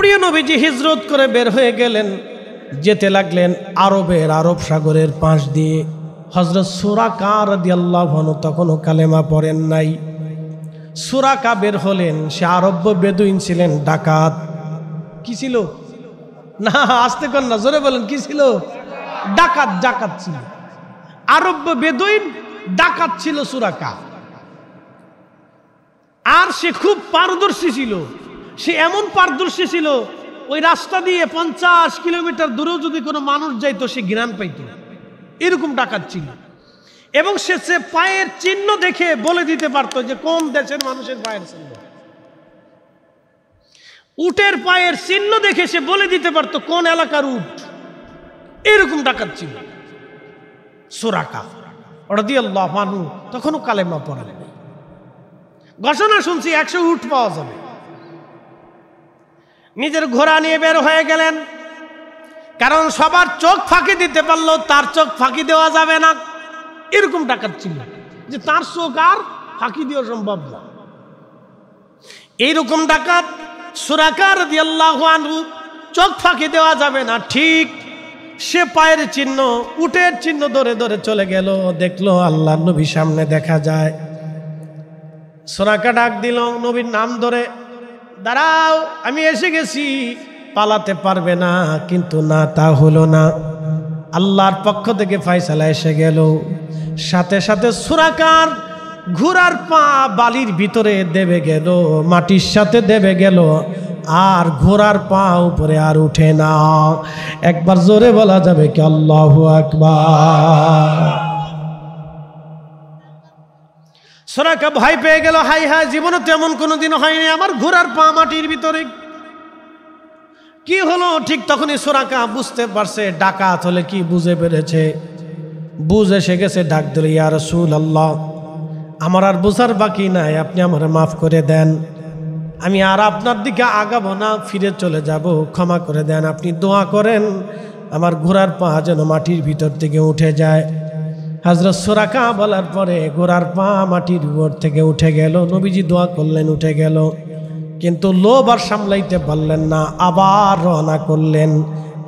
প্রিয় নবীজি হিজরত করে বের হয়ে গেলেন, যেতে লাগলেন আরব সাগরের পাশ দিয়ে। হযরত সুরাকা রাদিয়াল্লাহু আনহু তখনও কালেমা পড়েন নাই। সুরাকা বের হলেন, সে আরব্য বেদুইন ছিলেন, ডাকাত। কি ছিল? না আসতে কর না, জোরে বলেন, কি ছিল? ডাকাত ছিল, আরব্য বেদুইন ডাকাত ছিল সুরাকা। আর সে খুব পারদর্শী ছিল। সে এমন পারদর্শী ছিল, ওই রাস্তা দিয়ে 50 কিলোমিটার দূরেও যদি কোনো মানুষ যাইতো সে ঘ্রাণ পাইত, এরকম ডাকাত ছিল। এবং সে পায়ের চিহ্ন দেখে বলে দিতে পারতো যে কোন দেশের মানুষের পায়ের চিহ্ন। উটের পায়ের চিহ্ন দেখে সে বলে দিতে পারতো কোন এলাকার উট। এরকম ডাকাত ছিল সুরাকা রাদিয়াল্লাহু আনহু। তখনও কালেমা পড়েন নাই। ঘোষণা শুনছি 100 উট পাওয়া যাবে। নিজের ঘোড়া নিয়ে বের হয়ে গেলেন, কারণ সবার চোখ ফাঁকি দিতে পারলো, তার চোখ ফাঁকি দেওয়া যাবে না। এরকম ডাকাত ছিল যে তার চোখ আর ফাঁকি দেওয়া সম্ভব না। এইরকম ডাকাত সুরাকা রাদিয়াল্লাহু আনহু, চোখ ফাঁকি দেওয়া যাবে না। ঠিক সে পায়ের চিহ্ন, উটের চিহ্ন ধরে ধরে চলে গেল। দেখলো আল্লাহর নবী সামনে দেখা যায়। সুরাকা ডাক দিল নবীর নাম ধরে, দাঁড়াও, আমি এসে গেছি। পালাতে পারবে না, কিন্তু না, তা হলো না। আল্লাহর পক্ষ থেকে ফয়সালা এসে গেল। সাথে সাথে সুরাকার ঘোড়ার পা বালির ভিতরে দেবে গেল, মাটির সাথে দেবে গেল, আর ঘোড়ার পা উপরে আর উঠে না। একবার জোরে বলা যাবে কি আল্লাহু আকবার। সুরাকা ভয় পেয়ে গেল, হাই হাই, জীবনে তেমন কোনোদিন হয়নি, আমার ঘোড়ার পা মাটির ভিতরে, কি হলো? ঠিক তখনই সুরাকা বুঝতে পারছে ডাকাত হলে কি, বুঝে পেরেছে, বুঝে এসে গেছে। ডাক দিল, ইয়া রাসূলুল্লাহ, আমার আর বোঝার বাকি নাই, আপনি আমার মাফ করে দেন, আমি আর আপনার দিকে আগাবো না, ফিরে চলে যাব, ক্ষমা করে দেন। আপনি দোয়া করেন আমার ঘোড়ার পা যেন মাটির ভিতর থেকে উঠে যায়। হযরত সুরাকা বলার পরে ঘোড়ার পা মাটির উপর থেকে উঠে গেল। নবীজি দোয়া করলেন, উঠে গেল। কিন্তু লোভ আর সামলাইতে পারলেন না, আবার রওনা করলেন।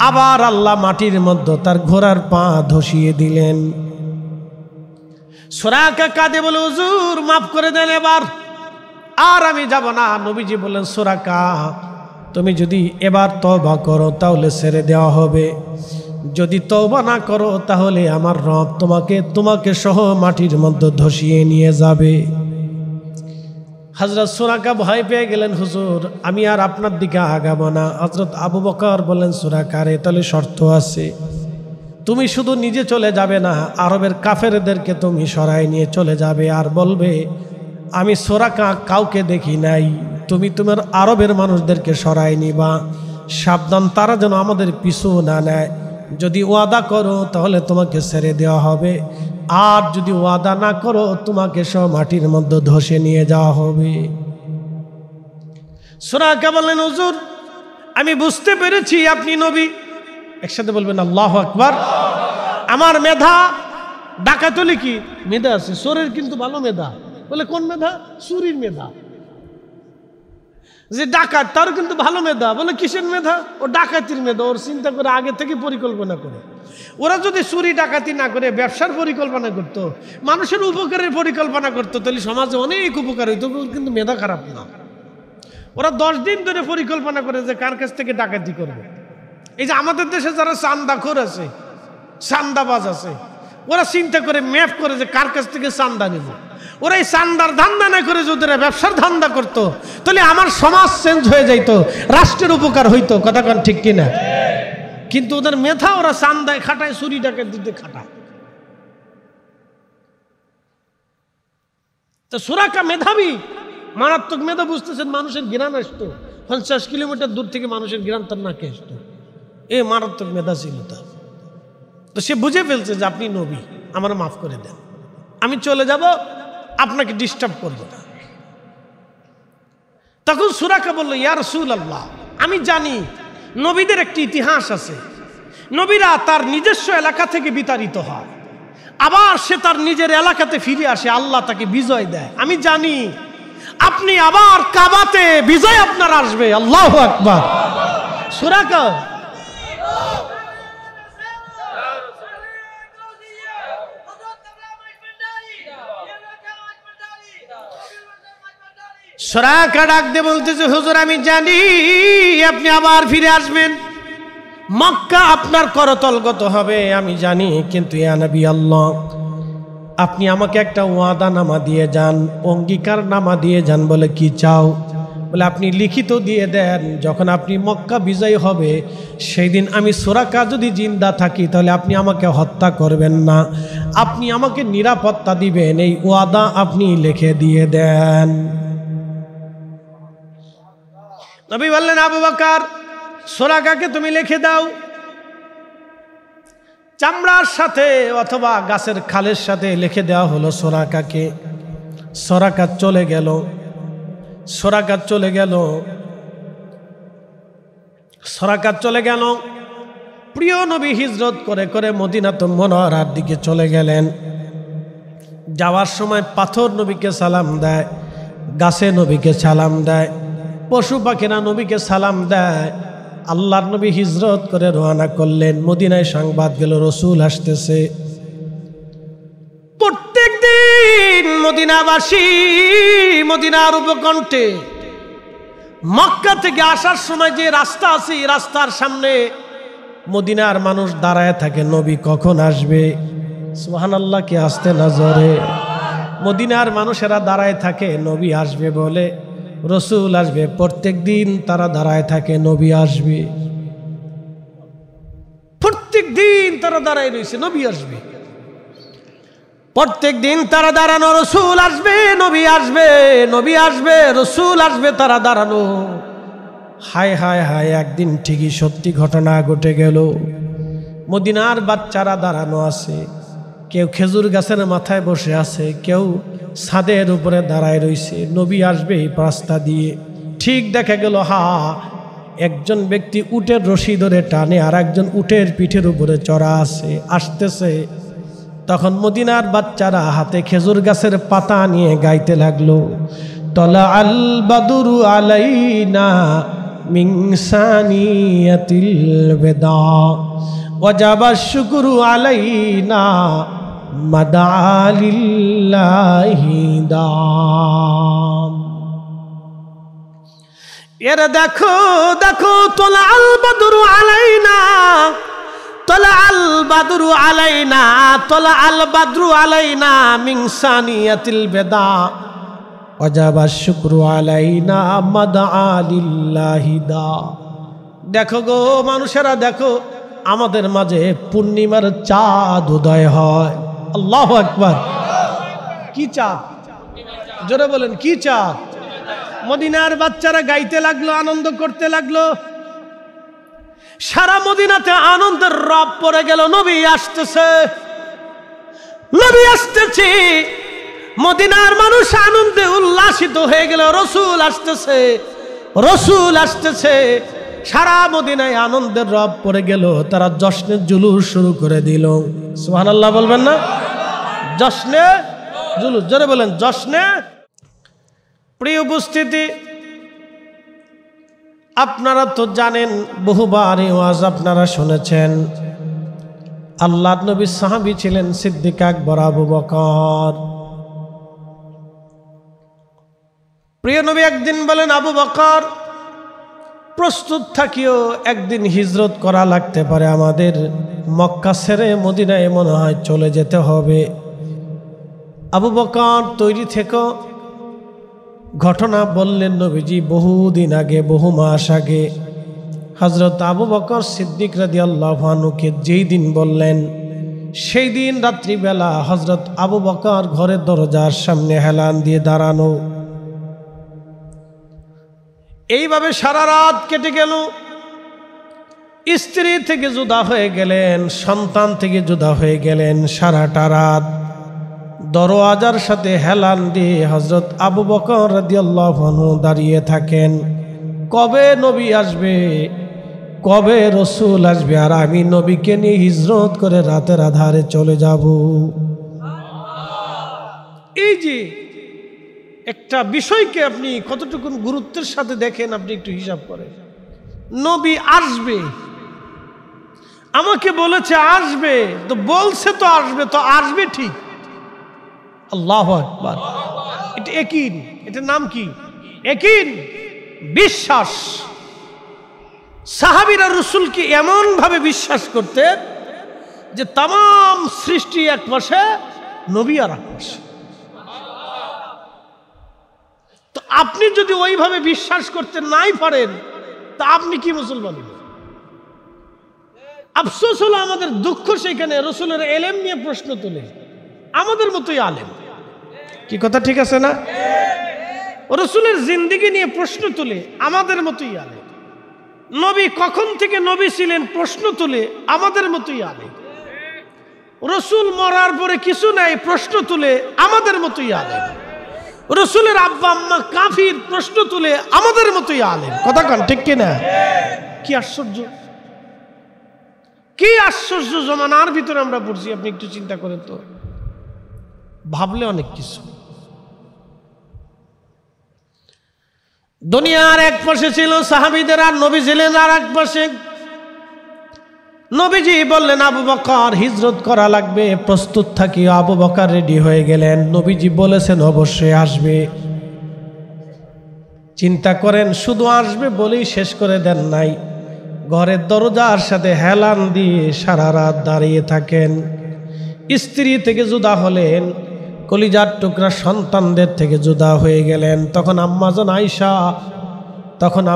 আবার আল্লাহ মাটির মধ্যে তার ঘোড়ার পা ধসিয়ে দিলেন। সুরাকা কাঁদে বলে, হুজুর মাফ করে দেন, এবার আর আমি যাব না। নবীজি বললেন, সুরাকা, তুমি যদি এবার তওবা করো তাহলে ছেড়ে দেওয়া হবে, যদি তওবা না করো তাহলে আমার রব তোমাকে সহ মাটির মধ্যে ধসিয়ে নিয়ে যাবে। হযরত সুরাকা ভয় পেয়ে গেলেন, হুজুর আমি আর আপনার দিকে আগাবো না। হযরত আবু বকর বললেন, সুরাকা রে, তাহলে শর্ত আছে, তুমি শুধু নিজে চলে যাবে না, আরবের কাফেরদেরকে তুমি সরাই নিয়ে চলে যাবে, আর বলবে আমি সুরাকা কাউকে দেখি নাই, তুমি তোমার আরবের মানুষদেরকে সরাই নিবা, সাবধান তারা যেন আমাদের পিছু না নেয়। যদি ওয়াদা করো তাহলে তোমাকে ছেড়ে দেওয়া হবে, আর যদি ওয়াদা না করো তোমাকে সব মাটির মধ্যে ধসে নিয়ে যাওয়া হবে। সুরাকা বললেন, হুজুর আমি বুঝতে পেরেছি আপনি নবী। একসাথে বলবেন আল্লাহু আকবার। আমার মেধা, ডাকাতলি কি মেধা আছে, চোরের কিন্তু ভালো মেধা। বলে কোন মেধা? চুরির মেধা। যে ডাকাত তারও কিন্তু ভালো মেধা। বলে কিসের মেধা? ও ডাকাতির মেধা, ওর চিন্তা করে আগে থেকে পরিকল্পনা করে। ওরা যদি চুরি ডাকাতি না করে ব্যবসার পরিকল্পনা করতো, মানুষের উপকারের পরিকল্পনা করতো, তাহলে সমাজে অনেক উপকার হইতো, কিন্তু মেধা খারাপ না। ওরা 10 দিন ধরে পরিকল্পনা করে যে কার কাছ থেকে ডাকাতি করবে। এই যে আমাদের দেশে যারা চান্দাখোর আছে, চান্দাবাজ আছে, ওরা চিন্তা করে ম্যাপ করে যে কার কাছ থেকে চান্দা নেব। ওরা এই চান্দার ধান্দা না করে যদি ব্যবসার ধান্দা করতো তাহলে আমার সমাজ চেঞ্জ হয়ে যাইতো, রাষ্ট্রের উপকার হইতো। কথা কোন ঠিক কিনা? কিন্তু ওদের মেধা, ওরা চান্দায় খাটায়, চুরি ডাকাতিতে খাটায়। তো সুরাকা মেধাবী, মারাত্মক মেধা। বুঝতেছেন, মানুষের ঘৃণা আসতো 50 কিলোমিটার দূর থেকে, মানুষের ঘৃণা তার নাকে আসতো। এ মারাত্মক মেধা ছিল তার। তো সে বুঝে ফেলছে যে আপনি নবী, আমার মাফ করে দেন, আমি চলে যাব, আপনাকে ডিস্টার্ব করব না। তখন সুরাকা বলল, ইয়া রাসূলুল্লাহ, আমি জানি নবীদের একটি ইতিহাস আছে। নবীরা তার নিজস্ব এলাকা থেকে বিতাড়িত হয়, আবার সে তার নিজের এলাকাতে ফিরে আসে, আল্লাহ তাকে বিজয় দেয়। আমি জানি আপনি আবার কাবাতে বিজয় আপনার আসবে। আল্লাহু আকবার। সুরাকা সুরাকা ডাক দিয়ে বলতেছে, হুজুর আমি জানি আপনি আবার ফিরে আসবেন, মক্কা আপনার করতলগত হবে আমি জানি, কিন্তু ইয়া নবী আল্লাহ আপনি আমাকে একটা ওয়াদা নামা দিয়ে যান, অঙ্গীকার নামা দিয়ে যান। বলে কি চাও? বলে আপনি লিখিত দিয়ে দেন, যখন আপনি মক্কা বিজয় হবে সেই দিন আমি সুরাকা যদি জিন্দা থাকি তাহলে আপনি আমাকে হত্যা করবেন না, আপনি আমাকে নিরাপত্তা দিবেন, এই ওয়াদা আপনি লিখে দিয়ে দেন। নবী বললেন, আবু বকর সুরাকাকে তুমি লিখে দাও। চামড়ার সাথে অথবা গাছের খালের সাথে লিখে দেওয়া হলো সুরাকাকে। সুরাকা চলে গেল, সুরাকা চলে গেল, সুরাকা চলে গেল। প্রিয় নবী হিজরত করে করে মদিনাতুল মুনাওয়ারার দিকে চলে গেলেন। যাওয়ার সময় পাথর নবীকে সালাম দেয়, গাছে নবীকে সালাম দেয়, পশু পাখিরা নবীকে সালাম দেয়। আল্লাহর নবী হিজরত করে রওনা করলেন। মদিনায় সংবাদ গেল রসুল আসতেছে। প্রত্যেক দিন মদিনাবাসী মদিনার উপকণ্ঠে মক্কা থেকে আসার সময় যে রাস্তা আছে এই রাস্তার সামনে মদিনার মানুষ দাঁড়ায় থাকে, নবী কখন আসবে। সুবহানাল্লাহ, কি আসতে না জোরে। মদিনার মানুষেরা দাঁড়ায় থাকে নবী আসবে বলে, রসুল আসবে। প্রত্যেক দিন তারা দাঁড়ায় থাকে নবী আসবে, প্রত্যেক দিন তারা দাঁড়ায় রয়েছে নবী আসবে, প্রত্যেক দিন তারা দাঁড়ানো, রসুল আসবে নবী আসবে, নবী আসবে রসুল আসবে, তারা দাঁড়ানো। হায় হায় হায়, একদিন ঠিকই সত্যি ঘটনা ঘটে গেল। মদিনার বাচ্চারা দাঁড়ানো আছে, কেউ খেজুর গাছের মাথায় বসে আছে, কেউ ছাদের উপরে দাঁড়ায় রয়েছে, নবী আসবে এই রাস্তা দিয়ে। ঠিক দেখা গেল একজন ব্যক্তি উটের রশি ধরে টানে, আর একজন উটের পিঠের উপরে চড়া আছে, আসতেছে। তখন মদিনার বাচ্চারা হাতে খেজুর গাছের পাতা নিয়ে গাইতে লাগলো, তলা আল বাদুরু আলাইনা মিন সানিয়াতিল বেদা ওয়াজাবা শুকরু আলাইনা মাদালিল্লাহি দাম। এরা দেখো দেখো, তোলা আল বাদুরু আলাইনা, তোলা আল বাদুরু আলাইনা, তোলা আল বাদরু আলাইনা মিন সানিয়াতিল বেদা ওয়াজাবা শুকরু আলাইনা মাদালিল্লাহি দা। দেখো গো মানুষেরা, দেখো আমাদের মাঝে পূর্ণিমার চাঁদ উদয় হয়। আল্লাহু আকবার। কি চাঁদ? জোরে বলেন, কি চাঁদ? মদিনার বাচ্চারা গাইতে লাগলো, আনন্দ করতে লাগলো। সারা মদিনাতে আনন্দের রব পড়ে গেল, নবী আসতেছে, নবী আসতেছে। মদিনার মানুষ আনন্দে উল্লাসিত হয়ে গেল, রসুল আসতেছে, রসুল আসতেছে। সারা মদিনায় আনন্দের রব পড়ে গেল। তারা জশ্নের জুলুস শুরু করে দিল। সুবহানাল্লাহ বলবেন না? জশ্নে জুলুস, জোরে বলেন জশ্নে। প্রিয় উপস্থিতি, আপনারা তো জানেন, বহুবার এই ওয়াজ আপনারা শুনেছেন। আল্লাহর নবীর সাহাবী ছিলেন সিদ্দিক আকবর আবু বকর। প্রিয় নবী একদিন বলেন, আবু বকর প্রস্তুত থাকিও, একদিন হিজরত করা লাগতে পারে, আমাদের মক্কা ছেড়ে মদিনায় মনে হয় চলে যেতে হবে। আবু বকর তৈরি থেকো। ঘটনা বললেন নবীজি বহুদিন আগে, বহু মাস আগে। হযরত আবু বকর সিদ্দিক রাদিয়াল্লাহু আনহুকে যেই দিন বললেন, সেই দিন রাত্রিবেলা হযরত আবু বকর ঘরের দরজার সামনে হেলান দিয়ে দাঁড়ানো। এইভাবে সারা রাত কেটে গেল। স্ত্রী থেকে জুদা হয়ে গেলেন, সন্তান থেকে জুদা হয়ে গেলেন। সারাটা রাত দরওয়াজার সাথে হেলান দিয়ে হযরত আবু বকর রাদিয়াল্লাহু আনহু দাঁড়িয়ে থাকেন, কবে নবী আসবে, কবে রসুল আসবে, আর আমি নবীকে নিয়ে হিজরত করে রাতের আধারে চলে যাব। এই যে একটা বিষয়কে আপনি কতটুকু গুরুত্বের সাথে দেখেন, আপনি একটু হিসাব করেন। নবী আসবে, আমাকে বলেছে আসবে, তো বলছে তো আসবে ঠিক। আল্লাহু আকবার। এটা ইয়াকিন, এটার নাম কি? ইয়াকিন, বিশ্বাস। সাহাবীরা রাসূলকে এমন ভাবে বিশ্বাস করতেন যে তাম সৃষ্টি এক পাশে, নবী আর এক পাশে। তো আপনি যদি ওইভাবে বিশ্বাস করতে নাই পারেন তা আপনি কি মুসলমান? আফসোস হলো, আমাদের দুঃখ সেখানে রাসূলের ইলম নিয়ে প্রশ্ন তোলে আমাদের মতোই আলেম। কি কথা ঠিক আছে না? রাসূলের জিন্দেগি নিয়ে প্রশ্ন তোলে আমাদের মতোই আলেম। নবী কখন থেকে নবী ছিলেন প্রশ্ন তোলে আমাদের মতোই আলেম। রাসূল মরার পরে কিছু নাই প্রশ্ন তুলে আমাদের মতোই আলেম। রাসূলের আব্বা আম্মা কাফির প্রশ্ন তুলে আমাদের মতোই আলেম। কথা কান ঠিক কিনা? কি আশ্চর্য, কি আশ্চর্য জমানার ভিতরে আমরা পড়ছি। আপনি একটু চিন্তা করেন তো, ভাবলে অনেক কিছু। দুনিয়ার এক পাশে ছিল সাহাবীদের, আর নবী ছিলেন আর এক পাশে। নবীজি বললেন আবু বকর হিজরত করা লাগবে, প্রস্তুত থাকি। আবু বকর রেডি হয়ে গেলেন। নবীজি বলেছেন অবশ্যই আসবে। চিন্তা করেন, শুধু আসবে বলেই শেষ করে দেন নাই, ঘরের দরজার সাথে হেলান দিয়ে সারা রাত দাঁড়িয়ে থাকেন। স্ত্রী থেকে জুদা হলেন, কলিজার টুকরা সন্তানদের থেকে জুদা হয়ে গেলেন। তখন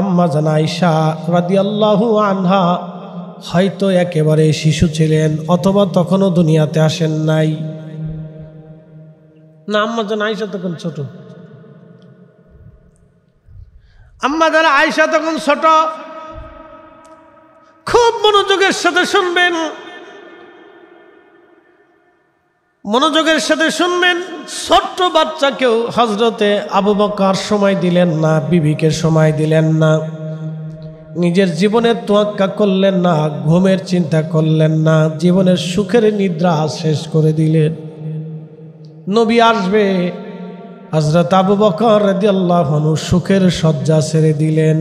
আম্মাজান আয়েশা রাদিয়াল্লাহু আনহা হয়তো একেবারে শিশু ছিলেন, অথবা তখনও দুনিয়াতে আসেন নাই। না, আম্মাজান আয়েশা তখন ছোট। আম্মাজান আয়েশা তখন ছোট। খুব মনোযোগের সাথে শুনবেন, মনোযোগের সাথে শুনবেন। ছোট্ট বাচ্চাকেও হযরতে আবু বকর সময় দিলেন না, বিবিকে সময় দিলেন না, নিজের জীবনের তোয়াক্কা করলেন না, ঘুমের চিন্তা করলেন না, জীবনের সুখের নিদ্রা শেষ করে দিলেন। নবী আসবে, হযরত আবু বকর রাদিয়াল্লাহু আনহু সুখের শয্যা ছেড়ে দিলেন।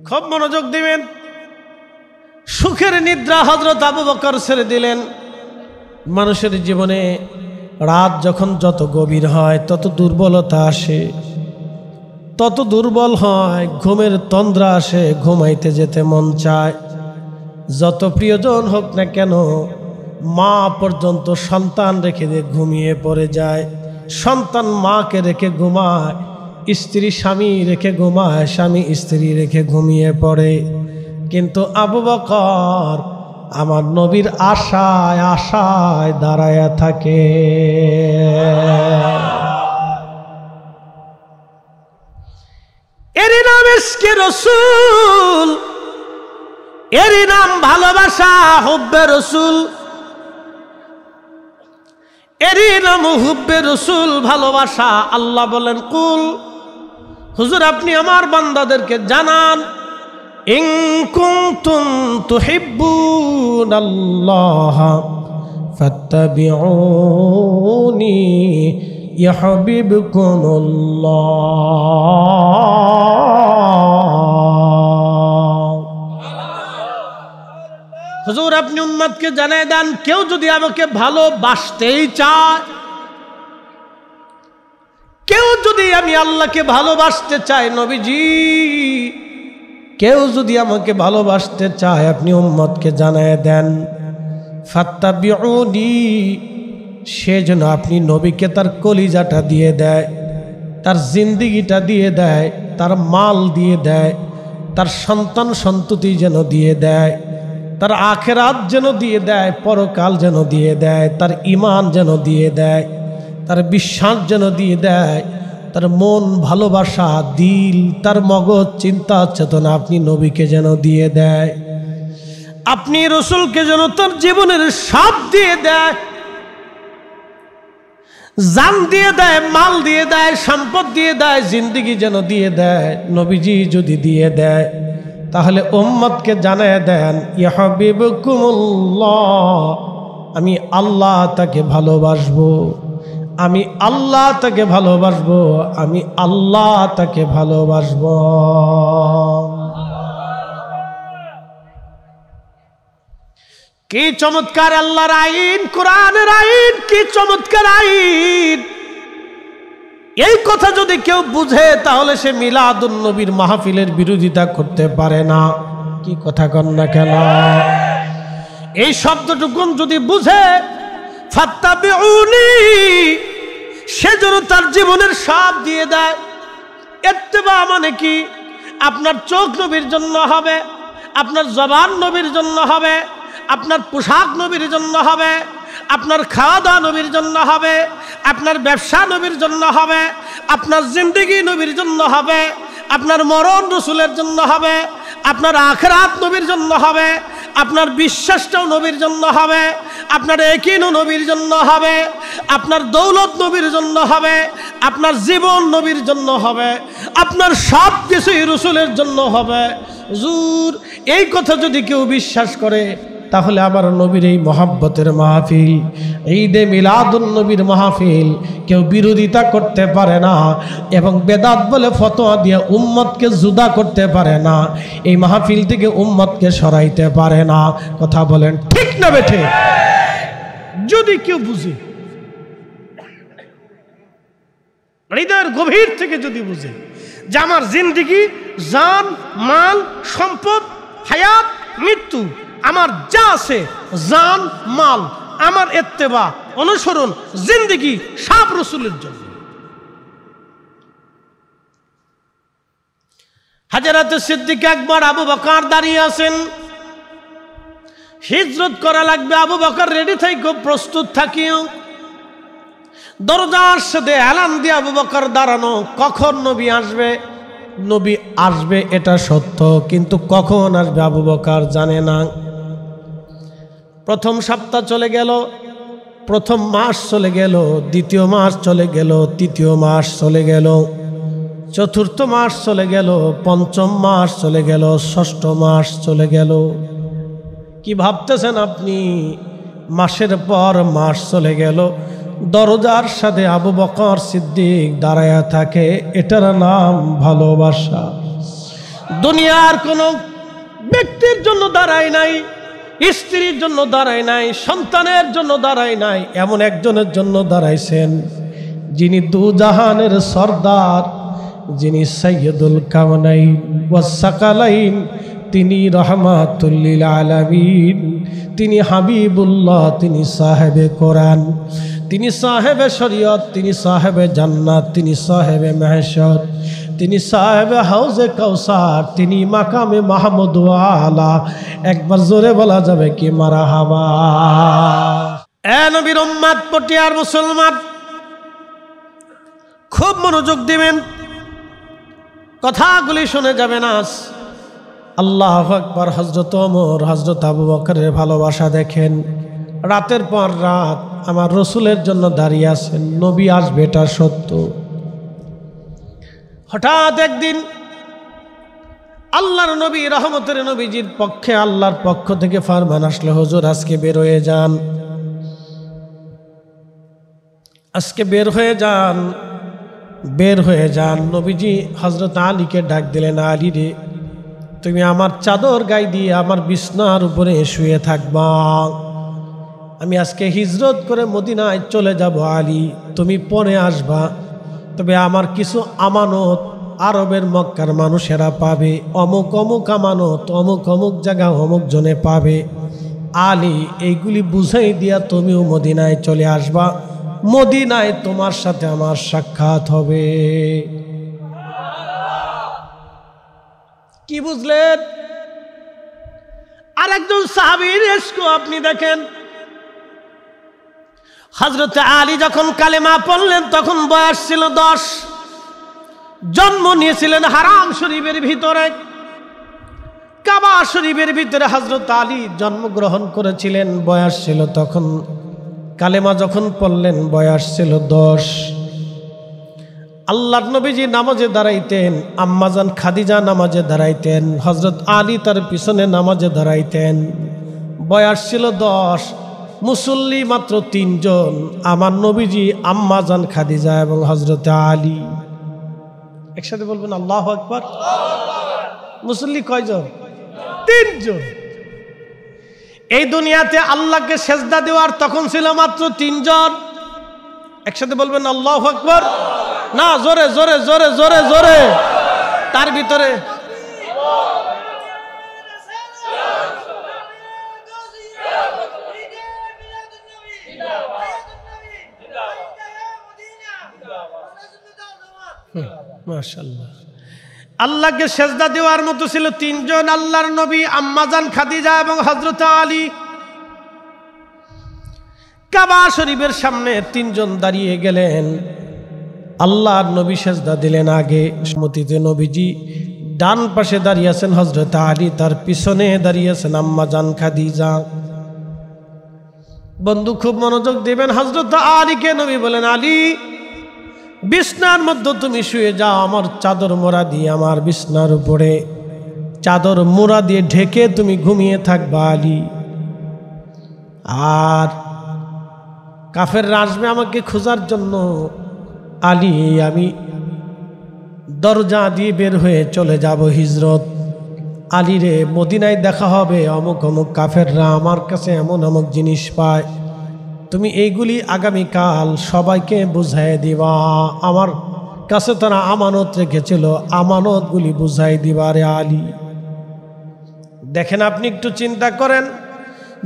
খুব মনোযোগ দিবেন। সুখের নিদ্রা হযরত আবু বকর ছেড়ে দিলেন। মানুষের জীবনে রাত যখন যত গভীর হয় তত দুর্বলতা আসে, তত দুর্বল হয়, ঘুমের তন্দ্রা আসে, ঘুমাইতে যেতে মন চায়। যত প্রিয়জন হোক না কেন, মা পর্যন্ত সন্তান রেখে দিয়ে ঘুমিয়ে পড়ে যায়, সন্তান মাকে রেখে ঘুমায়, স্ত্রী স্বামী রেখে ঘুমায়, স্বামী স্ত্রী রেখে ঘুমিয়ে পড়ে। কিন্তু আবু বকর আমার নবীর আশায় আশায় দাঁড়ায়া থাকে। এরই নাম ইশকে রাসূল, এরই নাম ভালোবাসা, হুব্বে রাসূল, এরই নাম হুব্বে রাসূল, ভালোবাসা। আল্লাহ বলেন কুল, হুজুর আপনি আমার বান্দাদেরকে জানান, ইন কুনতুম তুহিব্বুনাল্লাহ ফাত্তাবিউনি ইউহিব্বুকুমুল্লাহ। হুজুর আপনি উম্মতকে জানিয়ে দেন, কেউ যদি আমাকে ভালোবাসতেই চায়, কেউ যদি আমি আল্লাহকে ভালোবাসতে চাই, নবীজি কেউ যদি আমাকে ভালোবাসতে চায় আপনি উম্মতকে জানিয়ে দেন, ফাত্তাবিউনি, সে যেন আপনি নবীকে তার কলিজাটা দিয়ে দেয়, তার জিন্দেগিটা দিয়ে দেয়, তার মাল দিয়ে দেয়, তার সন্তান সন্ততি যেন দিয়ে দেয়, তার আখেরাত যেন দিয়ে দেয়, পরকাল যেন দিয়ে দেয়, তার ঈমান যেন দিয়ে দেয়, তার বিশ্বাস যেন দিয়ে দেয়, তার মন ভালোবাসা, দিল, তার মগজ, চিন্তা চেতনা আপনি নবীকে যেন দিয়ে দেয়, আপনি রাসূলকে যেন তার জীবনের সব দিয়ে দেয়, জান দিয়ে দেয়, মাল দিয়ে দেয়, সম্পদ দিয়ে দেয়, জিন্দেগি যেন দিয়ে দেয়। নবীজি যদি দিয়ে দেয় তাহলে উম্মতকে জানিয়ে দেন, ইয়া হাবিবকুমুল্লাহ, আমি আল্লাহ তাকে ভালোবাসবো, আমি আল্লাহ তাকে ভালোবাসবো, আমি আল্লাহ তাকে ভালোবাসবো। কি চমৎকার আল্লাহর আইন, কোরআনের আইন, কি চমৎকার আইন। এই কথা যদি কেউ বুঝে তাহলে সে মিলাদুন নবীর মাহফিলের বিরোধিতা করতে পারে না। কি কথা কন না কেন? এই শব্দটুকুন যদি বুঝে ফাত্তাবিউনি, সে যেন তার জীবনের সব দিয়ে দেয়। ইত্তেবা মানে কি? আপনার চোখ নবীর জন্য হবে, আপনার জবান নবীর জন্য হবে, আপনার পোশাক নবীর জন্য হবে, আপনার খাওয়া দাওয়া নবীর জন্য হবে, আপনার ব্যবসা নবীর জন্য হবে, আপনার জিন্দেগি নবীর জন্য হবে, আপনার মরণ রসুলের জন্য হবে, আপনার আখিরাত নবীর জন্য হবে, আপনার বিশ্বাসটাও নবীর জন্য হবে, আপনার ইয়াকিনও নবীর জন্য হবে, আপনার দৌলত নবীর জন্য হবে, আপনার জীবন নবীর জন্য হবে, আপনার সব কিছুই রসুলের জন্য হবে। হুজুর, এই কথা যদি কেউ বিশ্বাস করে তাহলে আমার নবীর এই মহাব্বতের মাহফিল, ঈদে মিলাদুন নবীর মাহফিল কেউ বিরোধিতা করতে পারে না এবং বেদাত বলে ফতোয়া দিয়ে উম্মতকে জুদা করতে পারে না। এই মাহফিল থেকে উম্মতকে সরাইতে পারে না। কথা বলেন ঠিক না বেঠে? যদি কেউ বুঝে, হৃদয়ের গভীর থেকে যদি বুঝে যে আমার জিন্দেগি, জান, মাল, সম্পদ, হায়াত, মৃত্যু, আমার যা আছে, জান, মাল, আমার ইত্তেবা, অনুসরণ, জিন্দেগি সব রসুলের জন্য। হাজরাতে সিদ্দিক একবার আবু বকর দাঁড়িয়ে আছেন, হিজরত করা লাগবে। আবু বকর রেডি থেকে প্রস্তুত থাকিও। দরজার সাথে এলান দিয়ে আবু বকর দাঁড়ানো। কখন নবী আসবে? নবী আসবে এটা সত্য, কিন্তু কখন আসবে আবু বকর জানে না। প্রথম সপ্তাহ চলে গেল, প্রথম মাস চলে গেল, দ্বিতীয় মাস চলে গেল, তৃতীয় মাস চলে গেল, চতুর্থ মাস চলে গেল, পঞ্চম মাস চলে গেল, ষষ্ঠ মাস চলে গেল। কি ভাবতেছেন আপনি? মাসের পর মাস চলে গেল, দরজার সাথে আবু বকর সিদ্দিক দাঁড়ায়া থাকে। এটার নাম ভালোবাসা। দুনিয়ার কোনো ব্যক্তির জন্য দাঁড়ায় নাই, স্ত্রীর জন্য দাঁড়ায় নাই, সন্তানের জন্য দাঁড়ায় নাই, এমন একজনের জন্য দাঁড়াইছেন যিনি দুজাহানের সর্দার, যিনি সাইয়্যিদুল কাওনাইন ওয়াস সাকালাইন, তিনি রহমাতুল লিল আলামিন, তিনি হাবিবুল্লাহ, তিনি সাহেবে কোরআন, তিনি সাহেবে শরীয়ত, তিনি সাহেবে জান্নাত, তিনি সাহেবে মাহশর, তিনি সাহেবে হাউজে কাউসার, তিনি মাকামে মাহমুদ ওয়ালা। একবার জোরে বলা যাবে কি মারহাবা? এ নবীর উম্মত, পটিয়ার মুসলমান, খুব মনোযোগ দিবেন, কথাগুলি শুনে যাবেন। আজ আল্লাহু আকবার। হযরত ওমর, হযরত আবু বকরের ভালোবাসা দেখেন। রাতের পর রাত আমার রসুলের জন্য দাঁড়িয়ে আছেন, নবী আসবে এটা সত্য। হঠাৎ একদিন আল্লাহর নবী, রহমতের নবীজির পক্ষে আল্লাহর পক্ষ থেকে ফরমান আসলো, হুজুর আজকে বের হয়ে যান, আজকে বের হয়ে যান, বের হয়ে যান। নবীজি হযরত আলীকে ডাক দিলেন, আলী রে, তুমি আমার চাদর গায়ে দিয়ে আমার বিছনার উপরে শুয়ে থাকবা। আমি আজকে হিজরত করে মদিনায় চলে যাব আলী, তুমি পরে আসবা। তবে আমার কিছু আমানত আরবের মক্কার মানুষেরা পাবে, অমুক অমুক আমানত অমুক অমুক জায়গা অমুক জনে পাবে। আলী, এইগুলি বুঝাই দিয়া তুমিও মদিনায় চলে আসবা, মদিনায় তোমার সাথে আমার সাক্ষাৎ হবে। কি বুঝলেন? আর একজন সাহাবীর ইশক আপনি দেখেন। হযরত আলী যখন কালেমা পড়লেন তখন বয়স ছিল 10। জন্ম নিয়েছিলেন হারাম শরীফের ভিতরে, কাবা শরীফের ভিতরে হযরত আলী জন্মগ্রহণ করেছিলেন। বয়স ছিল তখন, কালেমা যখন পড়লেন বয়স ছিল 10। আল্লাহর নবীজি নামাজে দাঁড়াইতেন, আম্মাজান খাদিজা নামাজে দাঁড়াইতেন, হযরত আলী তার পিছনে নামাজে দাঁড়াইতেন। বয়স ছিল 10, মুসল্লি মাত্র 3 জন, আমার নবীজি, আম্মাজান খাদিজা এবং হযরত আলী। একসাথে বলবেন আল্লাহু আকবার। মুসল্লি কয়জন? 3 জন। এই দুনিয়াতে আল্লাহকে সেজদা দেওয়ার তখন ছিল মাত্র 3 জন। একসাথে বলবেন আল্লাহু আকবার। না, জোরে জোরে জোরে জোরে জোরে। তার ভিতরে মাশাআল্লাহ আল্লাহকে সেজদা দেওয়ার মতো ছিল 3 জন, আল্লাহর নবী, আম্মাজান খাদিজা এবং হযরত আলী। কাবা শরীফের সামনে 3 জন দাঁড়িয়ে গেলেন। আল্লাহর নবী সেজদা দিলেন আগে, সম্মতিতে নবীজি ডান পাশে দাঁড়িয়ে আছেন হযরত আলী, তার পিছনে দাঁড়িয়ে আছেন আম্মাজান খাদিজা। বন্ধু খুব মনোযোগ দিবেন। হযরত আলীকে নবী বলেন, আলী বিছনার মধ্যে তুমি শুয়ে যাও, আমার চাদর মোড়া দিয়ে আমার বিছনার উপরে চাদর মোড়া দিয়ে ঢেকে তুমি ঘুমিয়ে থাকবা আলী। আর কাফেররা আসবে আমাকে খোঁজার জন্য, আলী আমি দরজা দিয়ে বের হয়ে চলে যাব হিজরত। আলী রে, মদিনায় দেখা হবে, অমুক অমুক কাফেররা আমার কাছে এমন অমুক জিনিস পায়, তুমি এইগুলি আগামীকাল সবাইকে বুঝাই দিবা। আমার কাছে তারা আমানত রেখেছিল, আমানতগুলি বুঝাই দিবা রে আলী। দেখেন, আপনি একটু চিন্তা করেন,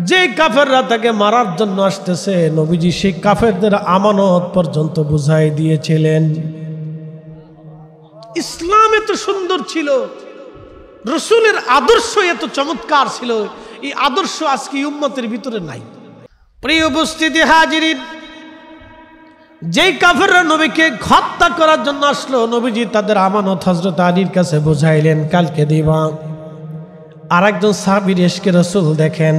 যে কাফেররা তাকে মারার জন্য আসতেছে, নবীজি সেই কাফেরদের আমানত পর্যন্ত বুঝাই দিয়েছিলেন। ইসলাম এত সুন্দর ছিল, রসুলের আদর্শ এত চমৎকার ছিল, এই আদর্শ আজকে উম্মতের ভিতরে নাই। প্রিয় উপস্থিতি হাজিরিন, যেই কাফেররা নবীকে হত্যা করার জন্য আসলো, নবীজি তাদের আমানত হযরত আলীর কাছে বুঝাইলেন, কালকে দিবা। আর একজন সাহাবীর এশকে রসুল দেখেন,